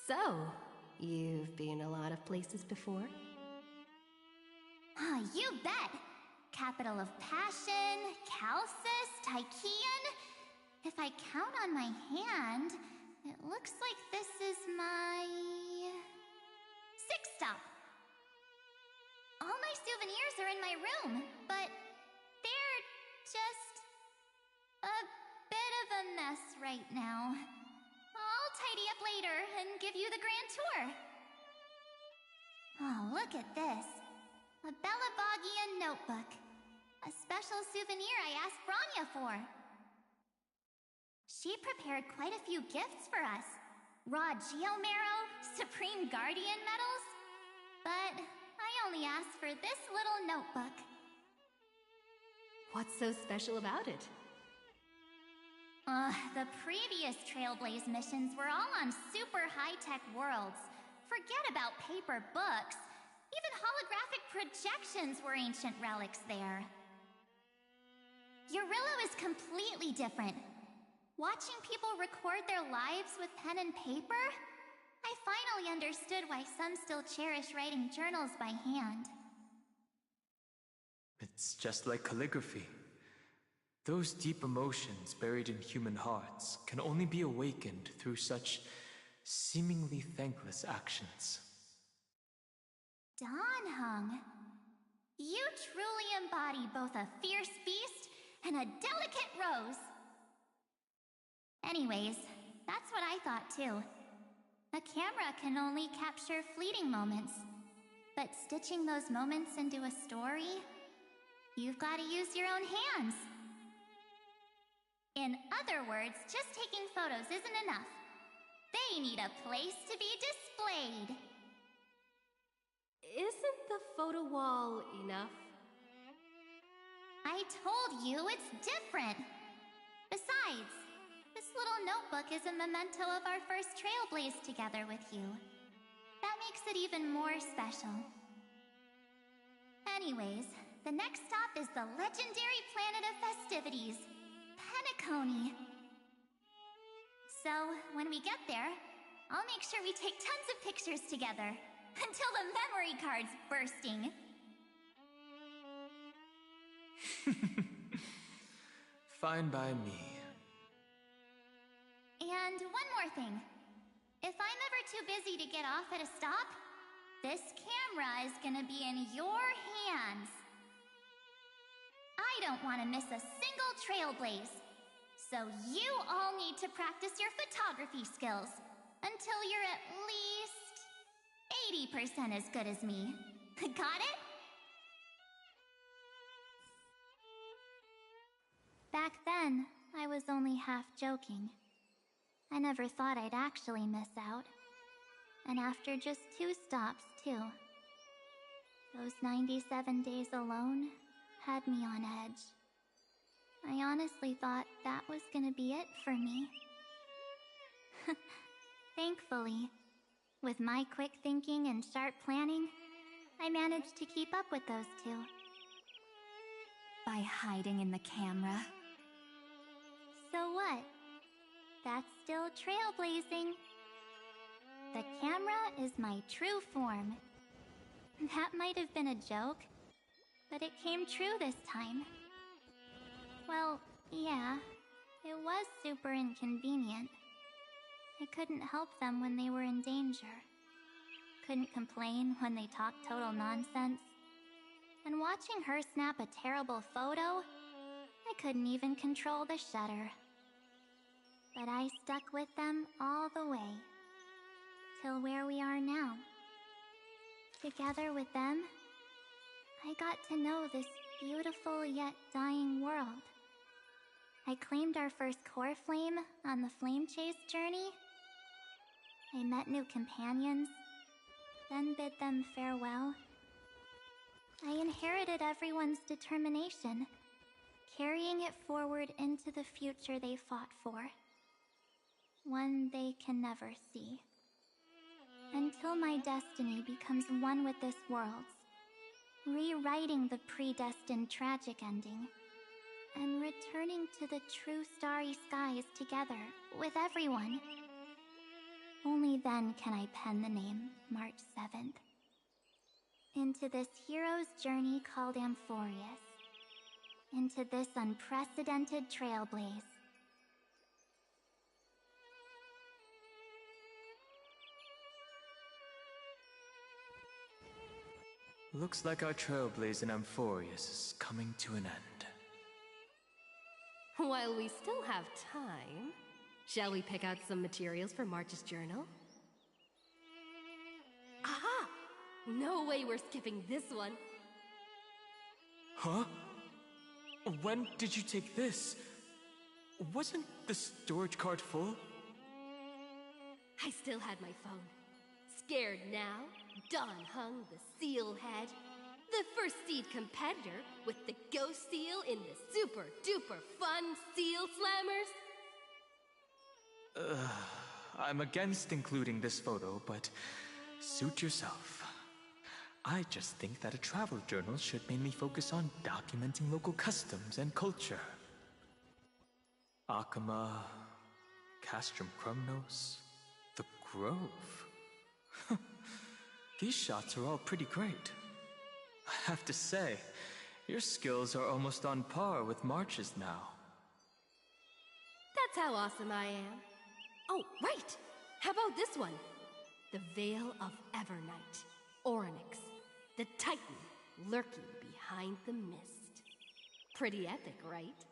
So, you've been a lot of places before? You bet. Capital of Passion, Calcis, Tychean. If I count on my hand, it looks like this is my 6th stop. All my souvenirs are in my room, but they're just a bit of a mess right now. I'll tidy up later and give you the grand tour. Oh, look at this. A Belabogian notebook. A special souvenir I asked Branya for. She prepared quite a few gifts for us. Raw Geomarrow, Supreme Guardian medals. But I only asked for this little notebook. What's so special about it? The previous Trailblaze missions were all on super high-tech worlds. Forget about paper books. Even holographic projections were ancient relics there. Eurillo is completely different. Watching people record their lives with pen and paper, I finally understood why some still cherish writing journals by hand. It's just like calligraphy. Those deep emotions buried in human hearts can only be awakened through such seemingly thankless actions. Don Hung, you truly embody both a fierce beast and a delicate rose. Anyways, that's what I thought too. A camera can only capture fleeting moments, but stitching those moments into a story, you've got to use your own hands. In other words, just taking photos isn't enough. They need a place to be displayed. Isn't the photo wall enough? I told you it's different. Besides, this little notebook is a memento of our first Trailblaze together with you. That makes it even more special. Anyways, the next stop is the legendary planet of festivities, Penacony. So, when we get there, I'll make sure we take tons of pictures together, until the memory card's bursting. Fine by me. And one more thing. If I'm ever too busy to get off at a stop, this camera is gonna be in your hands. I don't want to miss a single Trailblaze. So you all need to practice your photography skills until you're at least 80% as good as me. Got it? back then, I was only half joking. I never thought I'd actually miss out. And after just 2 stops, too. Those 97 days alone had me on edge. I honestly thought that was gonna be it for me. Thankfully, with my quick thinking and sharp planning, I managed to keep up with those 2. By hiding in the camera. So what? That's still trailblazing. The camera is my true form. That might have been a joke, but it came true this time. Well, yeah, it was super inconvenient. I couldn't help them when they were in danger. Couldn't complain when they talked total nonsense. And watching her snap a terrible photo, I couldn't even control the shutter. But I stuck with them all the way. Till where we are now. Together with them, I got to know this beautiful yet dying world. I claimed our first core flame on the flame chase journey. I met new companions, then bid them farewell. I inherited everyone's determination, carrying it forward into the future they fought for. One they can never see. Until my destiny becomes one with this world's, rewriting the predestined tragic ending, and returning to the true starry skies together with everyone. Only then can I pen the name March 7th. Into this hero's journey called Amphorius. Into this unprecedented trailblaze. Looks like our trailblaze in Amphorius is coming to an end. While we still have time, shall we pick out some materials for March's journal? Aha! No way we're skipping this one. Huh? When did you take this? Wasn't the storage card full? I still had my phone. Scared now, Dawn hung the seal head. The first seed competitor with the ghost seal in the super duper fun seal slammers. I'm against including this photo, but suit yourself. I just think that a travel journal should mainly focus on documenting local customs and culture. Akama, Castrum Krumnos, the Grove. These shots are all pretty great. I have to say, your skills are almost on par with March's now. That's how awesome I am. Oh, right! How about this one? The Veil of Evernight, Orynyx, the Titan lurking behind the mist. Pretty epic, right?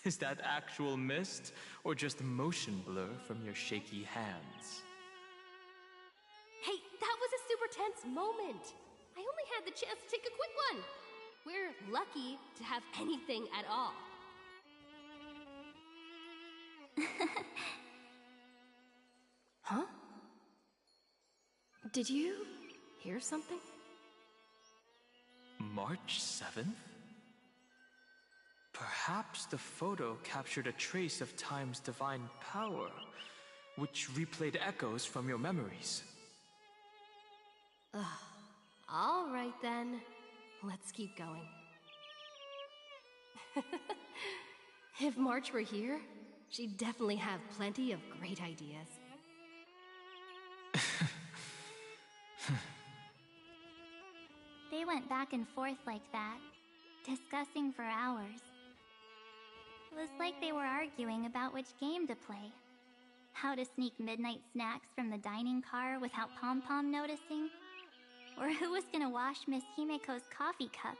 Is that actual mist, or just motion blur from your shaky hands? Hey, that was a super tense moment. I only had the chance to take a quick one. We're lucky to have anything at all. Huh? Did you hear something? March 7th? Perhaps the photo captured a trace of time's divine power, which replayed echoes from your memories. All right then. Let's keep going. If March were here, she'd definitely have plenty of great ideas. They went back and forth like that, discussing for hours. It was like they were arguing about which game to play. How to sneak midnight snacks from the dining car without Pom-Pom noticing. Or who was gonna wash Miss Himeko's coffee cup.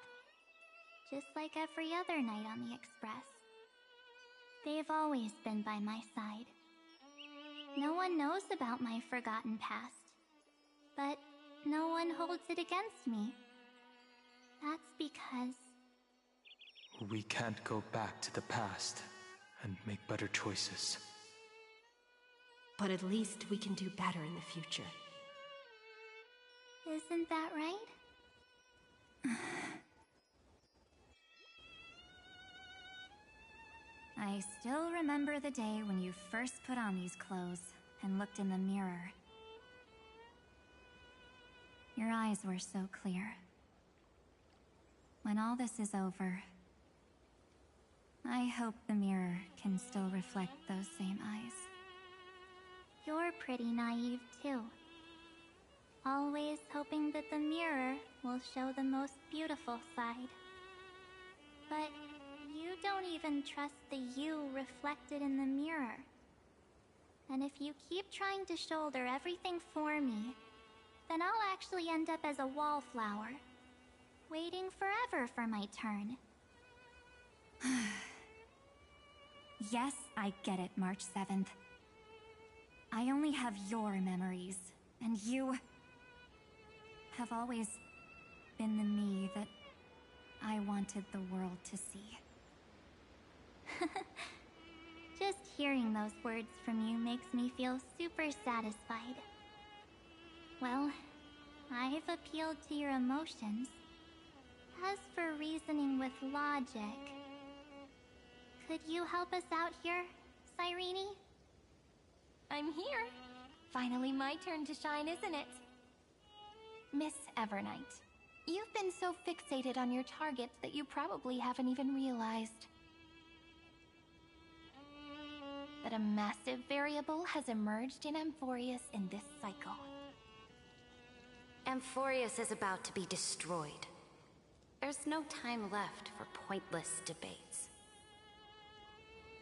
Just like every other night on the Express. They've always been by my side. No one knows about my forgotten past. But no one holds it against me. That's because... We can't go back to the past and make better choices. But at least we can do better in the future. Isn't that right? I still remember the day when you first put on these clothes and looked in the mirror. Your eyes were so clear. When all this is over, I hope the mirror can still reflect those same eyes. You're pretty naive too. Always hoping that the mirror will show the most beautiful side. But you don't even trust the you reflected in the mirror. And if you keep trying to shoulder everything for me, then I'll actually end up as a wallflower, waiting forever for my turn. Yes, I get it, March 7th. I only have your memories, and you have always been the me that I wanted the world to see. Just hearing those words from you makes me feel super satisfied. Well, I've appealed to your emotions. As for reasoning with logic, could you help us out here, Cyrene? I'm here. Finally my turn to shine, isn't it? Miss Evernight, you've been so fixated on your targets that you probably haven't even realized that a massive variable has emerged in Amphorius in this cycle. Amphorius is about to be destroyed. There's no time left for pointless debates.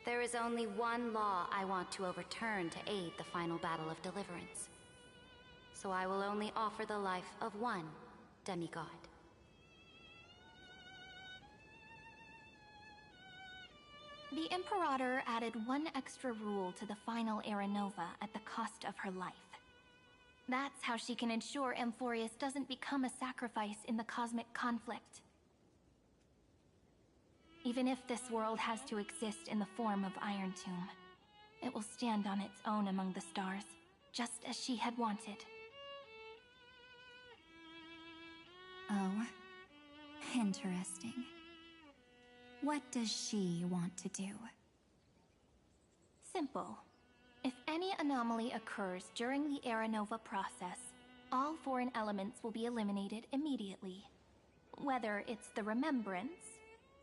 There is only one law I want to overturn to aid the final battle of deliverance. So I will only offer the life of one demigod. The Imperator added one extra rule to the final Era Nova at the cost of her life. That's how she can ensure Amphorius doesn't become a sacrifice in the cosmic conflict. Even if this world has to exist in the form of Iron Tomb, it will stand on its own among the stars, just as she had wanted. Oh, interesting. What does she want to do? Simple. If any anomaly occurs during the Era Nova process, all foreign elements will be eliminated immediately. Whether it's the Remembrance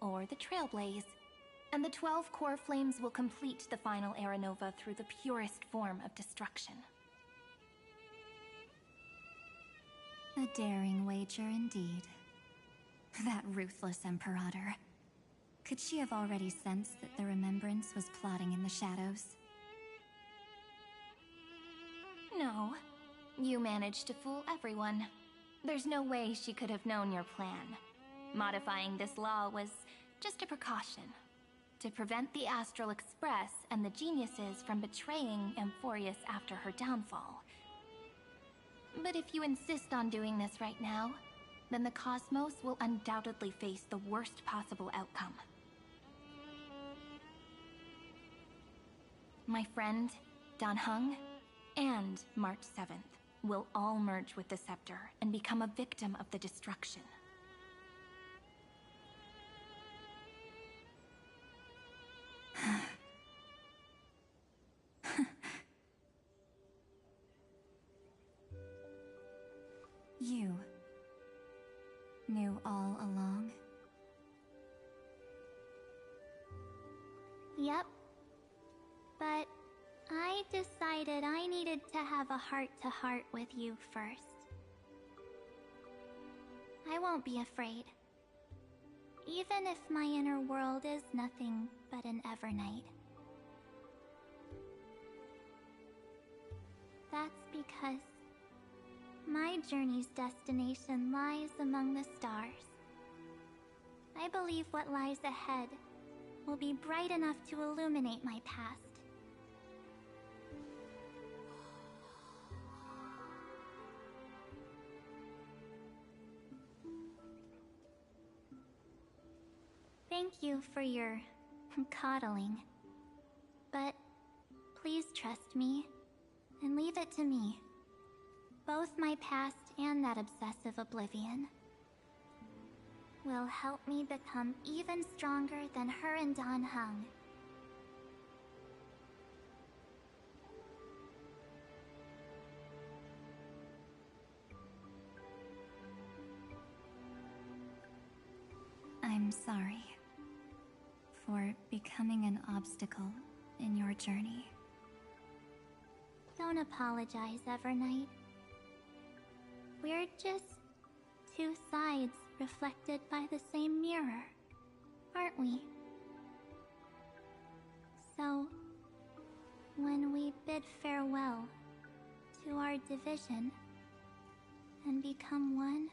or the Trailblaze, and the 12 core flames will complete the final Era Nova through the purest form of destruction. A daring wager indeed. That ruthless Imperator. Could she have already sensed that the Remembrance was plotting in the shadows? No. You managed to fool everyone. There's no way she could have known your plan. Modifying this law was just a precaution, to prevent the Astral Express and the geniuses from betraying Amphorius after her downfall. But if you insist on doing this right now, then the Cosmos will undoubtedly face the worst possible outcome. My friend, Dan Heng, and March 7th will all merge with the Scepter and become a victim of the destruction. You knew all along? Yep. But I decided I needed to have a heart-to-heart with you first. I won't be afraid. Even if my inner world is nothing but an Evernight. That's because my journey's destination lies among the stars. I believe what lies ahead will be bright enough to illuminate my past. Thank you for your coddling. But please trust me and leave it to me. Both my past and that obsessive oblivion will help me become even stronger than her and Dan Heng. I'm sorry for becoming an obstacle in your journey. Don't apologize, Evernight. We're just two sides reflected by the same mirror, aren't we? So, when we bid farewell to our division and become one,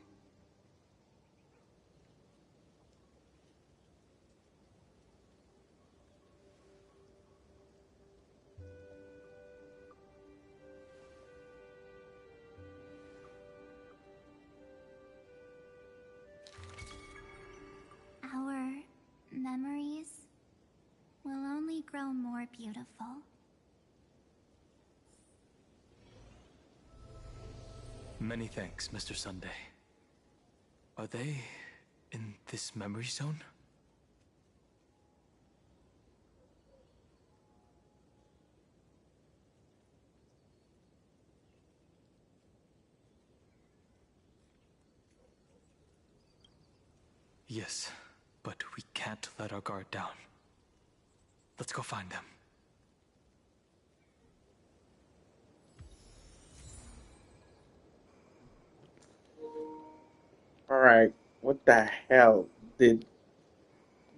our memories will only grow more beautiful. Many thanks, Mr. Sunday. Are they in this memory zone? Yes, but we can't let our guard down. Let's go find them. Alright, what the hell did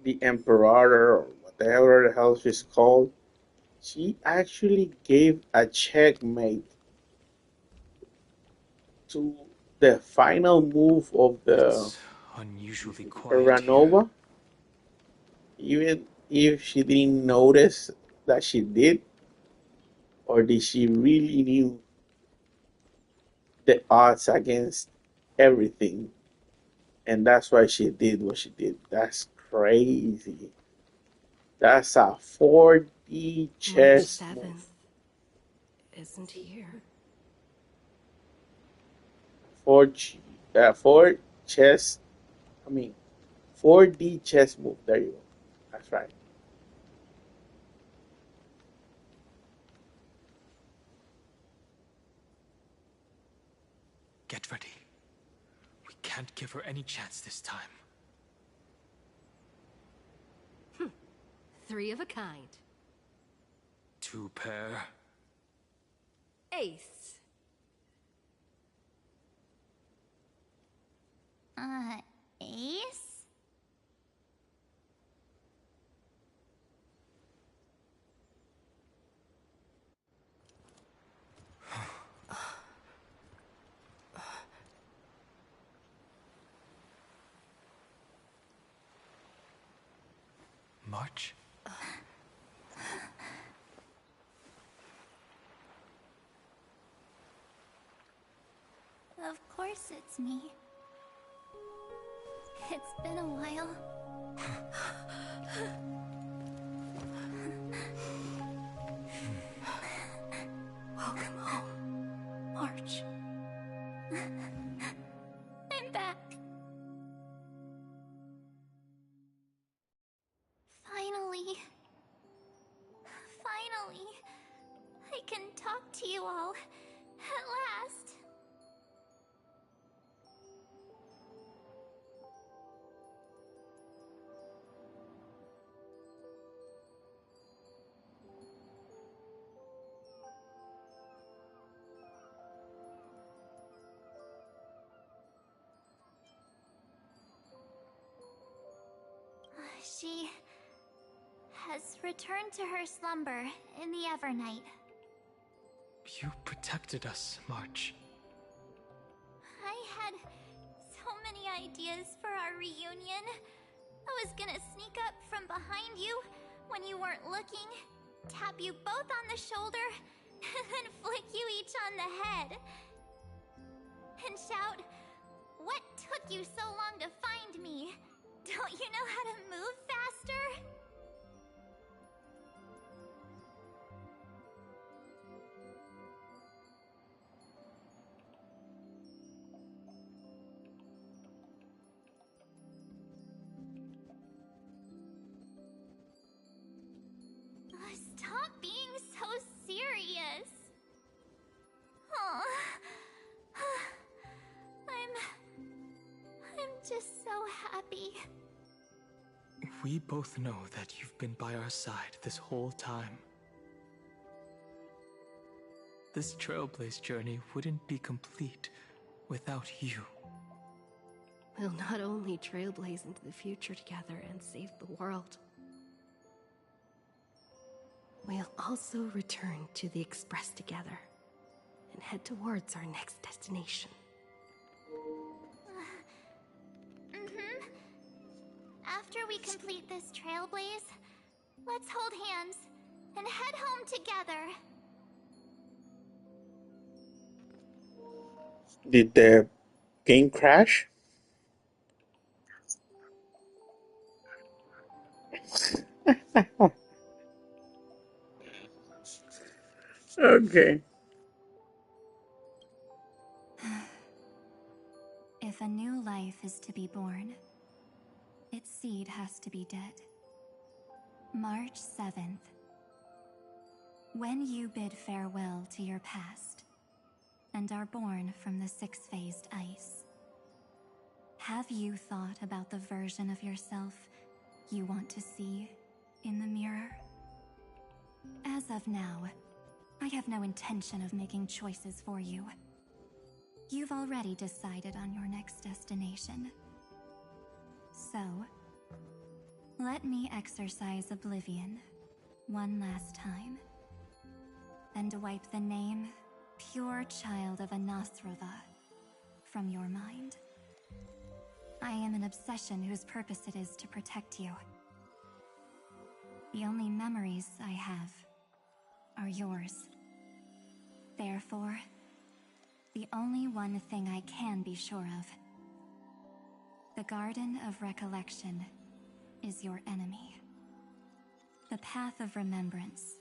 the Emperor, or whatever the hell she's called, she actually gave a checkmate to the final move of the It's unusually quiet here. Ranova, even if she didn't notice that she did, or did she really knew the odds against everything, and that's why she did what she did. That's crazy. That's a 4D March chess move. 7th isn't here. 4 chess. I mean, 4D chess move. There you go. That's right. Get ready. We can't give her any chance this time. Three of a kind. Two pair. Ace. Ace? March? Of course it's me. It's been a while. Welcome home, March. I'm back. Finally. Finally. I can talk to you all. At last. She has returned to her slumber in the Evernight. You protected us, March. I had so many ideas for our reunion. I was gonna sneak up from behind you when you weren't looking, tap you both on the shoulder, and then flick you each on the head. And shout, "What took you so long to find me? Don't you know how to move fast We both know that you've been by our side this whole time. This Trailblaze journey wouldn't be complete without you. We'll not only trailblaze into the future together and save the world, we'll also return to the Express together and head towards our next destination. After we complete this trailblaze, let's hold hands and head home together. Did the game crash? Okay. If a new life is to be born, its seed has to be dead. March 7th. When you bid farewell to your past and are born from the six-phased ice, have you thought about the version of yourself you want to see in the mirror? As of now, I have no intention of making choices for you. You've already decided on your next destination. So, let me exercise oblivion one last time and wipe the name Pure Child of Anasrova from your mind. I am an obsession whose purpose it is to protect you. The only memories I have are yours. Therefore, the only one thing I can be sure of: the Garden of Recollection is your enemy. The Path of Remembrance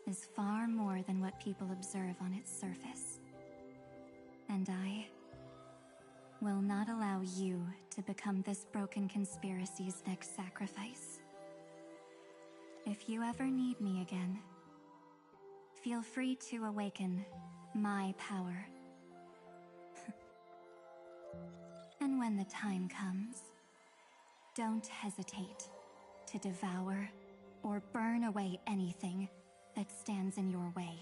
is far more than what people observe on its surface. And I will not allow you to become this broken conspiracy's next sacrifice. If you ever need me again, feel free to awaken my power. And when the time comes, don't hesitate to devour or burn away anything that stands in your way.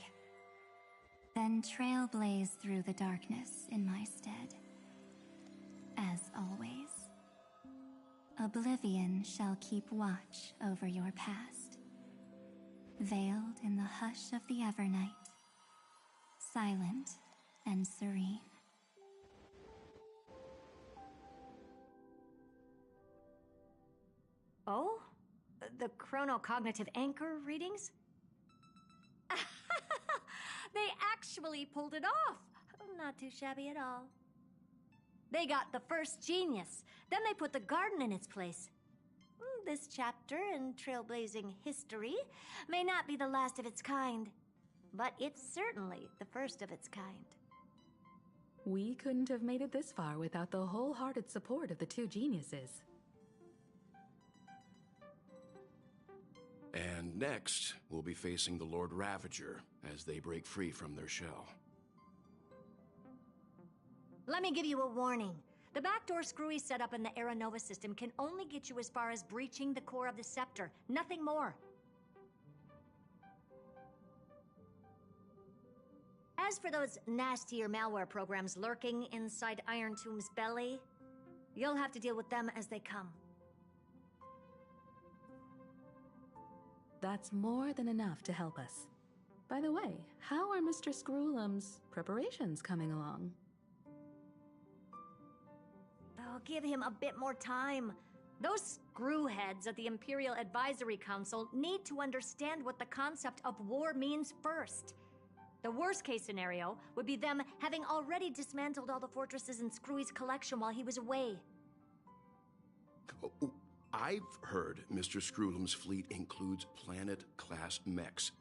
Then trailblaze through the darkness in my stead. As always, oblivion shall keep watch over your past, veiled in the hush of the Evernight, silent and serene. Oh? The chronocognitive anchor readings? They actually pulled it off! Not too shabby at all. They got the first genius, then they put the garden in its place. This chapter in trailblazing history may not be the last of its kind, but it's certainly the first of its kind. We couldn't have made it this far without the wholehearted support of the two geniuses. And next, we'll be facing the Lord Ravager as they break free from their shell. Let me give you a warning. The backdoor screwy setup in the Aeronova system can only get you as far as breaching the core of the scepter, nothing more. As for those nastier malware programs lurking inside Iron Tomb's belly, you'll have to deal with them as they come. That's more than enough to help us. By the way, how are Mr. Screwlum's preparations coming along? Oh, give him a bit more time. Those screwheads at the Imperial Advisory Council need to understand what the concept of war means first. The worst case scenario would be them having already dismantled all the fortresses in Screwy's collection while he was away. Oh, I've heard Mr. Screwlum's fleet includes planet-class mechs.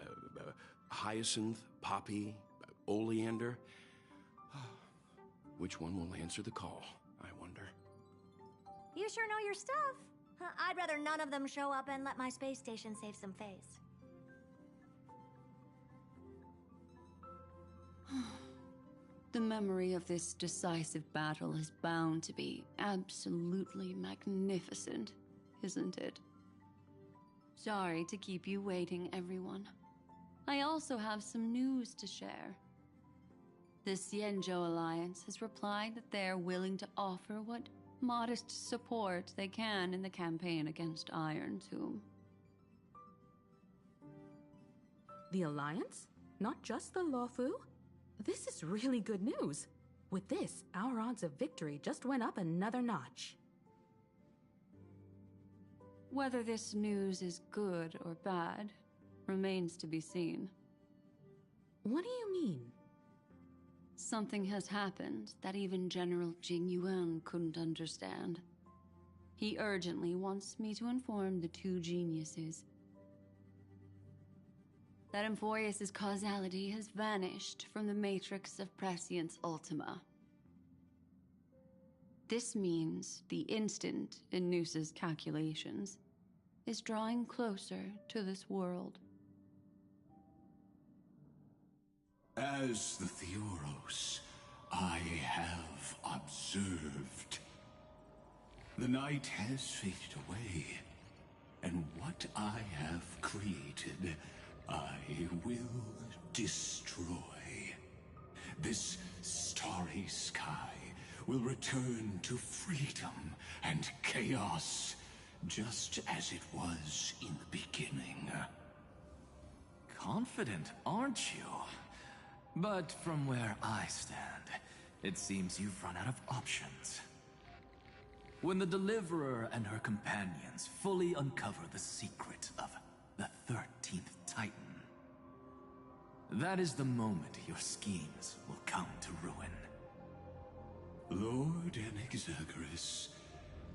Hyacinth, Poppy, Oleander. Which one will answer the call, I wonder? You sure know your stuff. I'd rather none of them show up and let my space station save some face. The memory of this decisive battle is bound to be absolutely magnificent, isn't it? Sorry to keep you waiting, everyone. I also have some news to share. The Xianzhou Alliance has replied that they are willing to offer what modest support they can in the campaign against Iron Tomb. The Alliance? Not just the Luofu? This is really good news. With this, our odds of victory just went up another notch. Whether this news is good or bad remains to be seen. What do you mean? Something has happened that even General Jing Yuan couldn't understand. He urgently wants me to inform the two geniuses that Emphorius' causality has vanished from the matrix of Prescience Ultima. This means the instant in Noose's calculations is drawing closer to this world. As the Theoros, I have observed. The night has faded away, and what I have created, I will destroy. This starry sky will return to freedom and chaos, just as it was in the beginning. Confident, aren't you? But from where I stand, it seems you've run out of options. When the Deliverer and her companions fully uncover the secret of the 13th Titan, that is the moment your schemes will come to ruin. Lord Enexagris,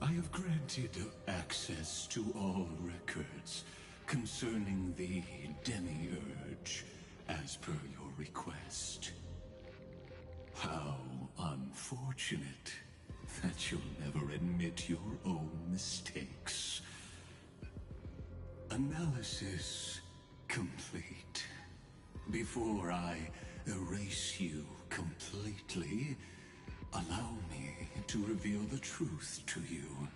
I have granted access to all records concerning the Demiurge, as per your request. How unfortunate that you'll never admit your own mistakes. Analysis complete. Before I erase you completely, allow me to reveal the truth to you,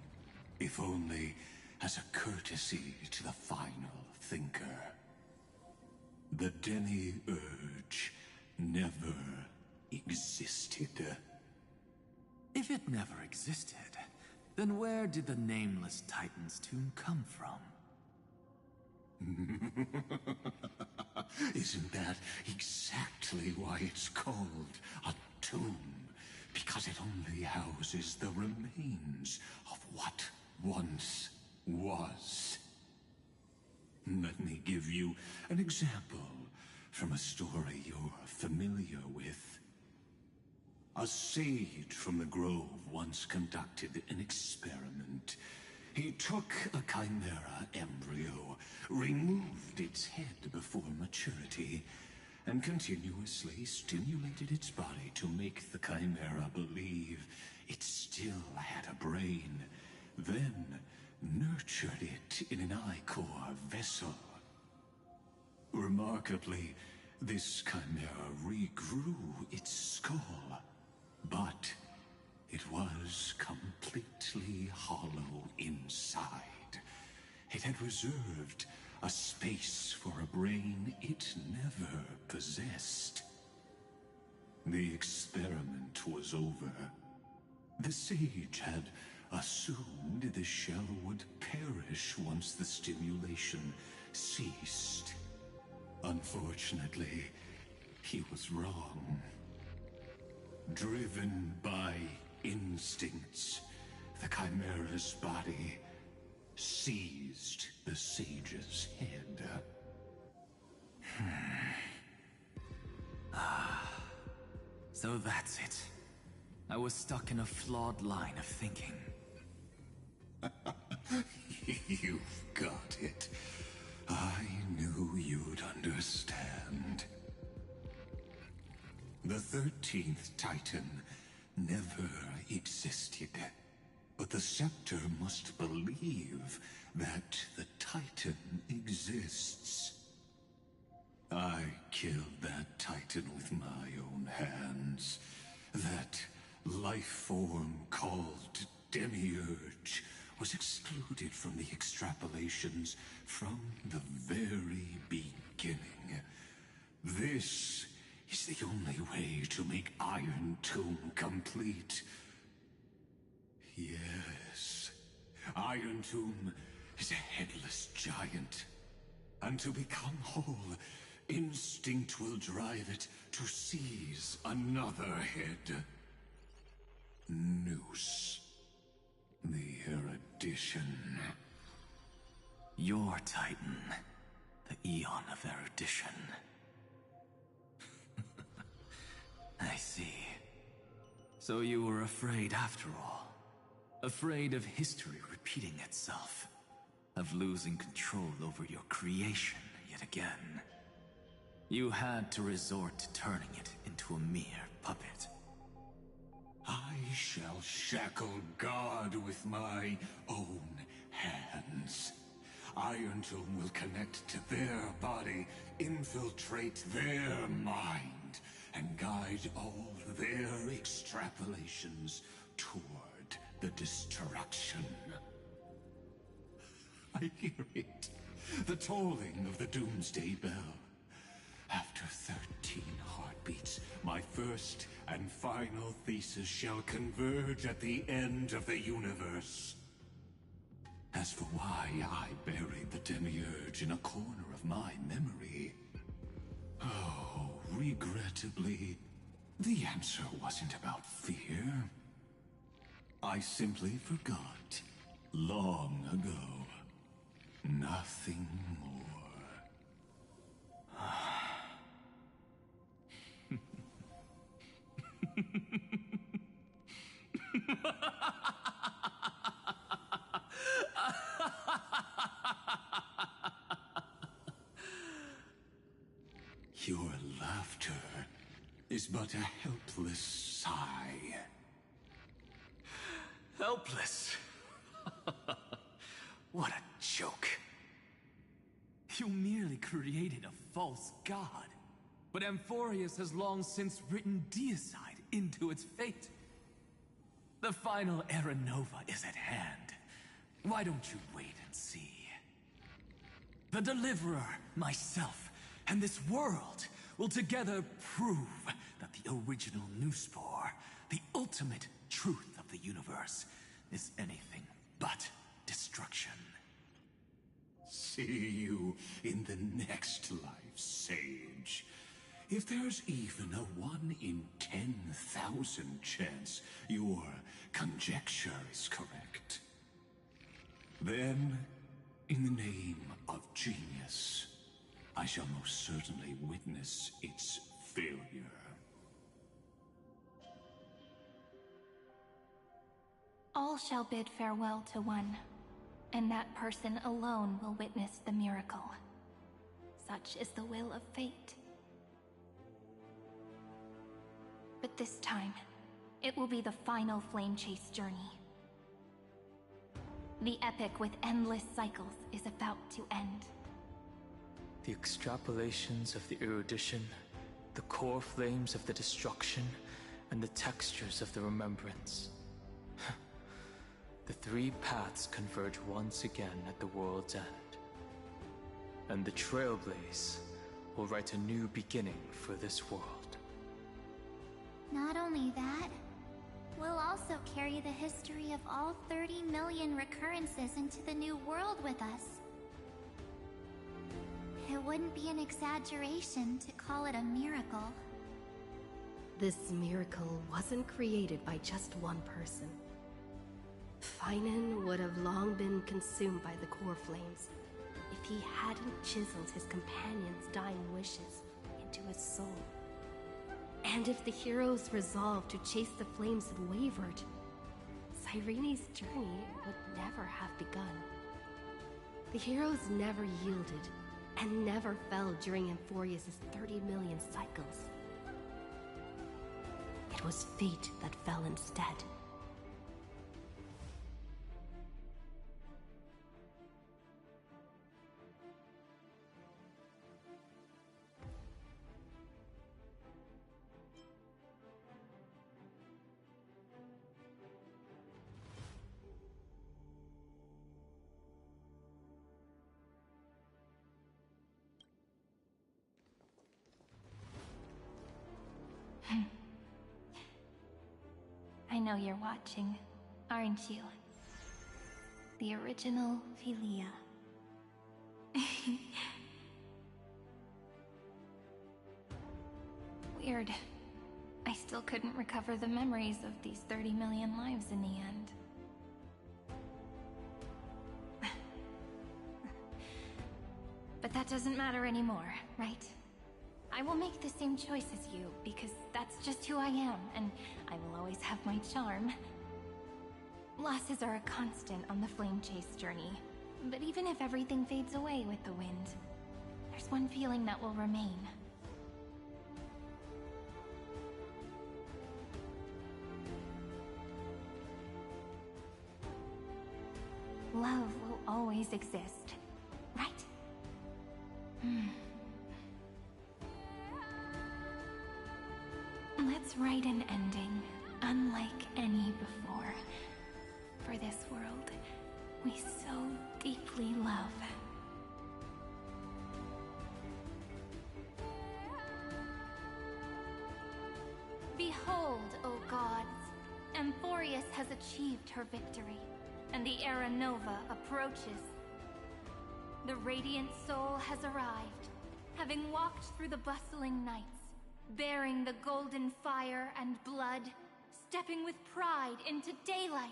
if only as a courtesy to the final thinker. The Demiurge never existed. If it never existed, then where did the Nameless Titan's tomb come from? Isn't that exactly why it's called a tomb? Because it only houses the remains of what once was. Let me give you an example from a story you're familiar with. A sage from the grove once conducted an experiment. He took a chimera embryo, removed its head before maturity, and continuously stimulated its body to make the chimera believe it still had a brain, then nurtured it in an ichor vessel. Remarkably, this chimera regrew its skull, but it was completely hollow inside. It had reserved a space for a brain it never possessed. The experiment was over. The sage had assumed the shell would perish once the stimulation ceased. Unfortunately, he was wrong. Driven by instincts, the chimera's body seized the sage's head. So that's it. I was stuck in a flawed line of thinking. You've got it. I knew you'd understand. The 13th Titan never existed. But the Scepter must believe that the Titan exists. I killed that Titan with my own hands. That life form called Demiurge was excluded from the extrapolations from the very beginning. This is the only way to make Iron Tomb complete. Yes, Iron Tomb is a headless giant. And to become whole, instinct will drive it to seize another head. Noose. The erudition. Your Titan, the Eon of Erudition. I see. So you were afraid after all. Afraid of history repeating itself. Of losing control over your creation yet again. You had to resort to turning it into a mere puppet. I shall shackle God with my own hands. Iron Tomb will connect to their body, infiltrate their mind, and guide all their extrapolations toward the destruction. I hear it. The tolling of the Doomsday Bell. After 13 heartbeats, my first and final thesis shall converge at the end of the universe. As for why I buried the Demiurge in a corner of my memory, oh, regrettably, the answer wasn't about fear. I simply forgot, long ago. Nothing more. Your laughter is but a helpless sigh. Helpless? What a joke. You merely created a false god. But Amphorius has long since written deicide into its fate. The final Era Nova is at hand. Why don't you wait and see? The Deliverer, myself, and this world will together prove that the original Newspore, the ultimate truth of the universe, is anything but destruction. See you in the next life, Sage. If there's even a 1 in 10,000 chance your conjecture is correct, then, in the name of genius, I shall most certainly witness its failure. All shall bid farewell to one, and that person alone will witness the miracle. Such is the will of fate. But this time, it will be the final flame chase journey. The epic with endless cycles is about to end. The extrapolations of the erudition, the core flames of the destruction, and the textures of the remembrance. The three paths converge once again at the world's end. And the Trailblaze will write a new beginning for this world. Not only that, we'll also carry the history of all 30 million recurrences into the new world with us. It wouldn't be an exaggeration to call it a miracle. This miracle wasn't created by just one person. Finan would have long been consumed by the core flames if he hadn't chiseled his companion's dying wishes into his soul. And if the hero's resolve to chase the flames had wavered, Cyrene's journey would never have begun. The heroes never yielded, and never fell during Amphorius' 30 million cycles. It was fate that fell instead. I know you're watching, aren't you? The original Philia. Weird. I still couldn't recover the memories of these 30 million lives in the end. But that doesn't matter anymore, right? I will make the same choice as you, because that's just who I am, and I will always have my charm. Losses are a constant on the Flame Chase journey, but even if everything fades away with the wind, there's one feeling that will remain. Love will always exist, right? Let's write an ending, unlike any before. For this world, we so deeply love. Behold, O gods, Amphorius has achieved her victory, and the Era Nova approaches. The Radiant Soul has arrived, having walked through the bustling nights, bearing the golden fire and blood, stepping with pride into daylight.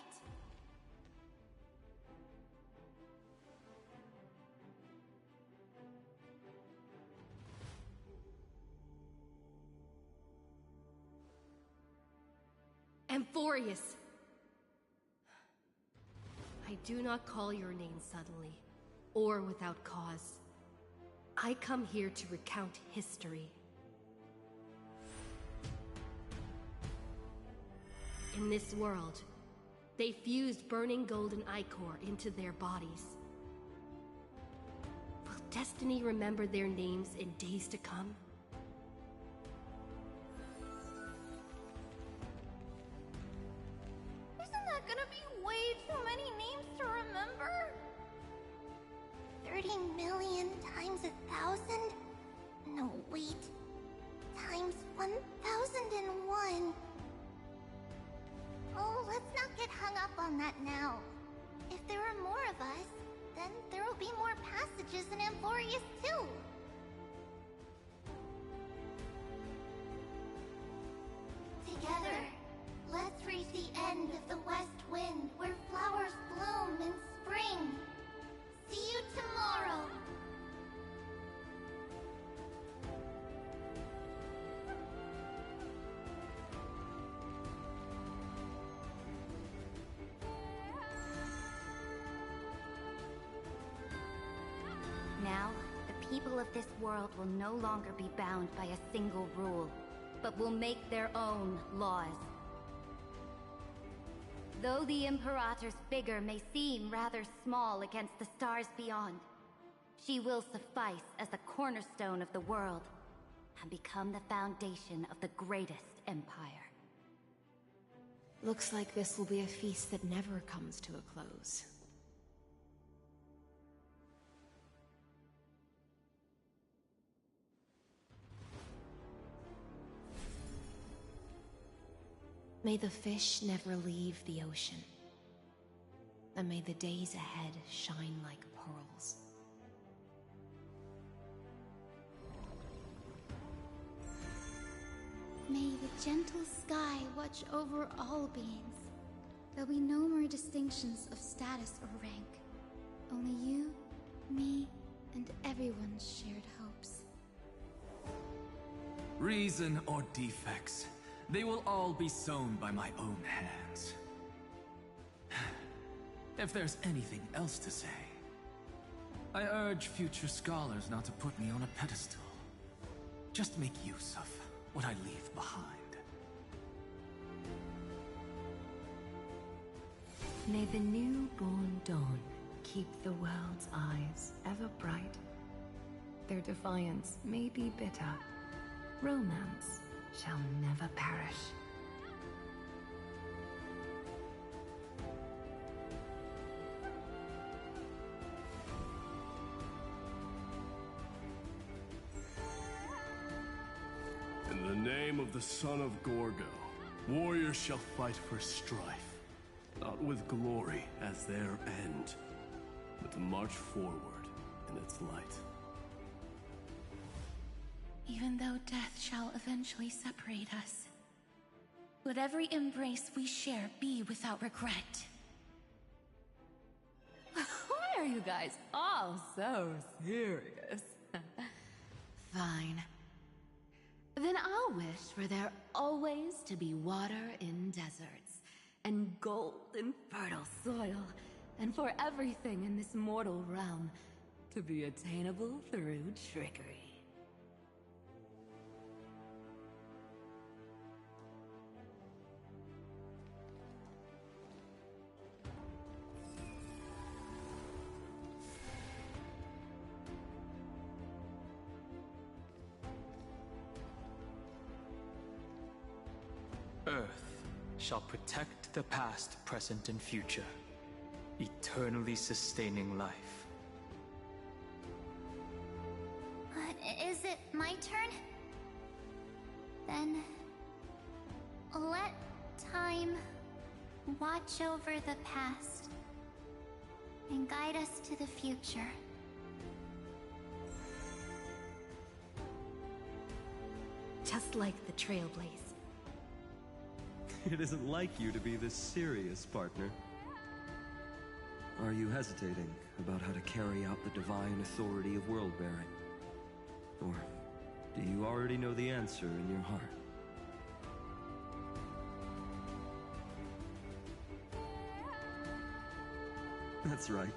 Amphorius! I do not call your name suddenly, or without cause. I come here to recount history. In this world, they fused burning golden ichor into their bodies. Will destiny remember their names in days to come? Isn't that gonna be way too many names to remember? 30 million times 1,000? No, wait. Times 1,001. Oh, let's not get hung up on that now. If there are more of us, then there will be more passages in Amphorius too. Together, let's reach the end of the west wind where flowers bloom in spring. See you tomorrow. Now, the people of this world will no longer be bound by a single rule, but will make their own laws. Though the Imperator's figure may seem rather small against the stars beyond, she will suffice as the cornerstone of the world and become the foundation of the greatest empire. Looks like this will be a feast that never comes to a close. May the fish never leave the ocean, and may the days ahead shine like pearls. May the gentle sky watch over all beings. There'll be no more distinctions of status or rank. Only you, me, and everyone's shared hopes. Reason or defects, they will all be sown by my own hands. If there's anything else to say, I urge future scholars not to put me on a pedestal. Just make use of what I leave behind. May the newborn dawn keep the world's eyes ever bright. Their defiance may be bitter. Romance shall never perish. In the name of the son of Gorgo, warriors shall fight for strife, not with glory as their end, but to march forward in its light. Even though death shall eventually separate us, let every embrace we share be without regret. Why are you guys all so serious? Fine. Then I'll wish for there always to be water in deserts, and gold in fertile soil, and for everything in this mortal realm to be attainable through trickery. Earth shall protect the past, present, and future, eternally sustaining life. Is it my turn? Then let time watch over the past and guide us to the future. Just like the Trailblaze. It isn't like you to be this serious, partner. Are you hesitating about how to carry out the divine authority of world-bearing? Or do you already know the answer in your heart? That's right.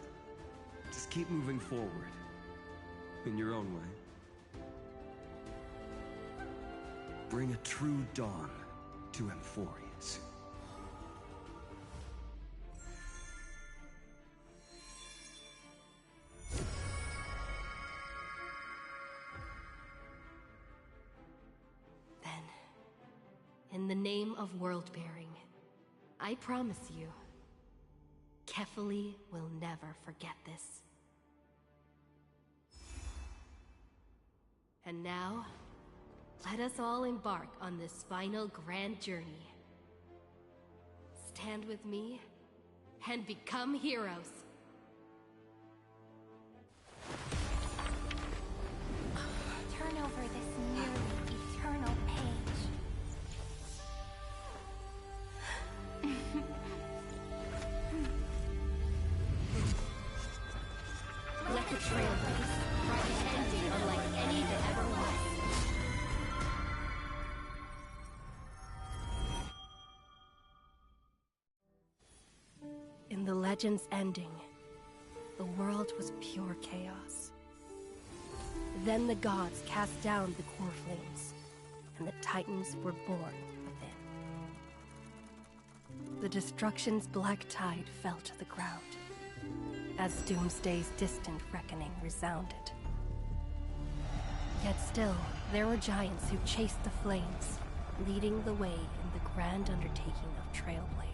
Just keep moving forward. In your own way. Bring a true dawn to Emphorius. Then, in the name of world-bearing, I promise you, Kefali will never forget this. And now, let us all embark on this final grand journey. Stand with me and become heroes. Turn over this nearly eternal page. Let the Trailblaze write an ending unlike any that ever was. In the legend's ending, the world was pure chaos. Then the gods cast down the core flames, and the Titans were born within. The destruction's black tide fell to the ground, as Doomsday's distant reckoning resounded. Yet still, there were giants who chased the flames, leading the way in the grand undertaking of Trailblaze.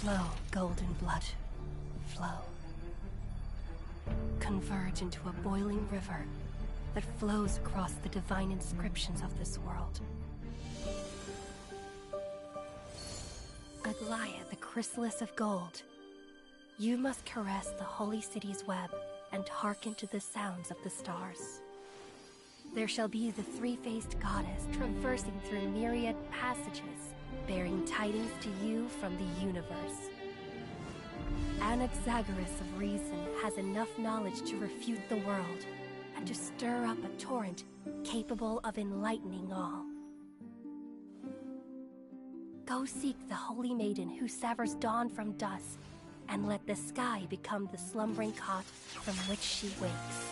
Flow, golden blood, flow. Converge into a boiling river that flows across the divine inscriptions of this world. Aglaia, the chrysalis of gold, you must caress the holy city's web and hearken to the sounds of the stars. There shall be the three-faced goddess traversing through myriad passages, bearing tidings to you from the universe. Anaxagoras of reason has enough knowledge to refute the world and to stir up a torrent capable of enlightening all. Go seek the holy maiden who severs dawn from dusk, and let the sky become the slumbering cot from which she wakes.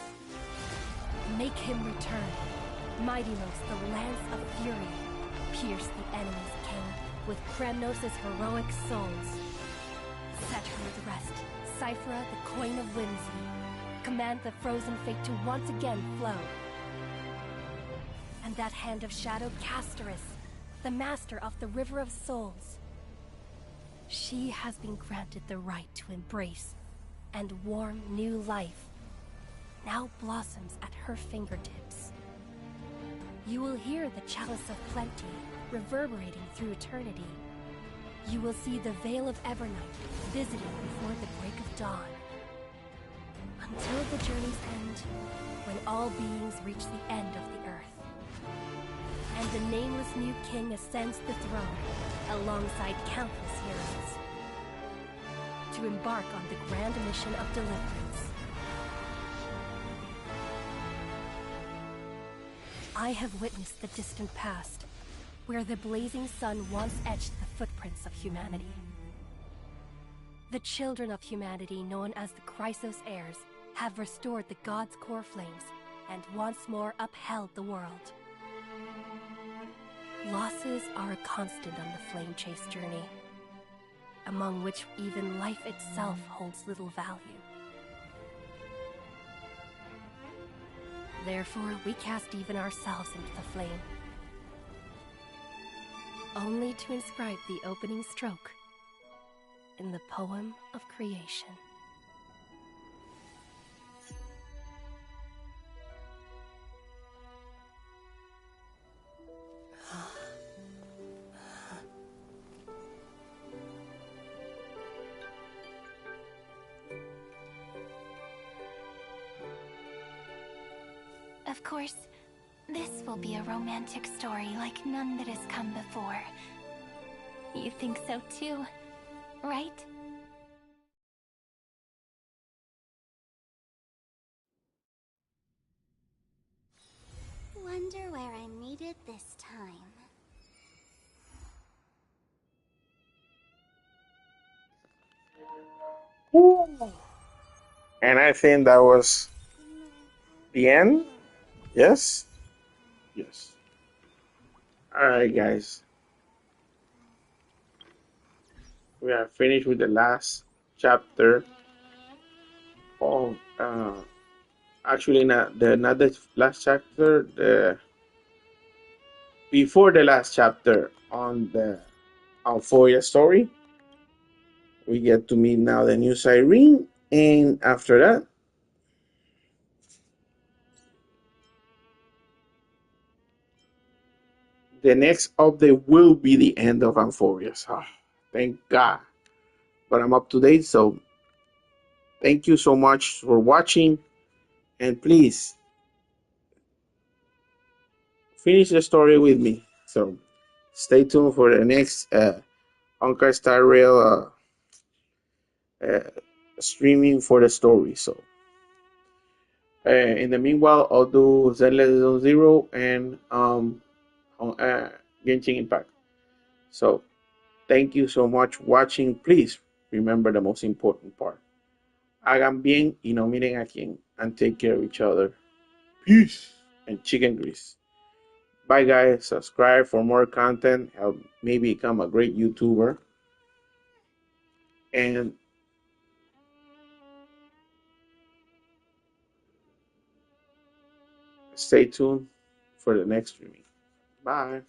Make him return. Mightylos, the lance of fury, pierce the enemy's king with Kremnos' heroic souls. Set her at rest, Cyphera, the coin of whimsy. Command the frozen fate to once again flow. And that hand of shadow, Castoris, the master of the River of Souls. She has been granted the right to embrace and warm new life, now blossoms at her fingertips. You will hear the chalice of plenty reverberating through eternity. You will see the Veil of Evernight visiting before the break of dawn. Until the journey's end, when all beings reach the end of the earth. And the nameless new king ascends the throne alongside countless heroes to embark on the grand mission of deliverance. I have witnessed the distant past, where the blazing sun once etched the footprints of humanity. The children of humanity, known as the Chrysos heirs, have restored the gods' core flames and once more upheld the world. Losses are a constant on the flame chase journey, among which even life itself holds little value. Therefore, we cast even ourselves into the flame, only to inscribe the opening stroke in the poem of creation. Of course, this will be a romantic story like none that has come before. You think so too, right? Wonder where I'm needed this time. And I think that was the end. Yes? Yes. Alright, guys. We are finished with the last chapter of actually not the last chapter, the before the last chapter on the Euphoria story. We get to meet now the new Cyrene, and after that, the next update will be the end of Euphoria. So, thank God. But I'm up to date, so thank you so much for watching, and please finish the story with me. So, stay tuned for the next Honkai Star Rail streaming for the story. So, in the meanwhile, I'll do Zenless Zone Zero and Genshin Impact. So, thank you so much for watching. Please remember the most important part. Hagan bien y no miren a quién, and take care of each other. Peace and chicken grease. Bye, guys. Subscribe for more content. Help me become a great YouTuber. And stay tuned for the next streaming. Bye.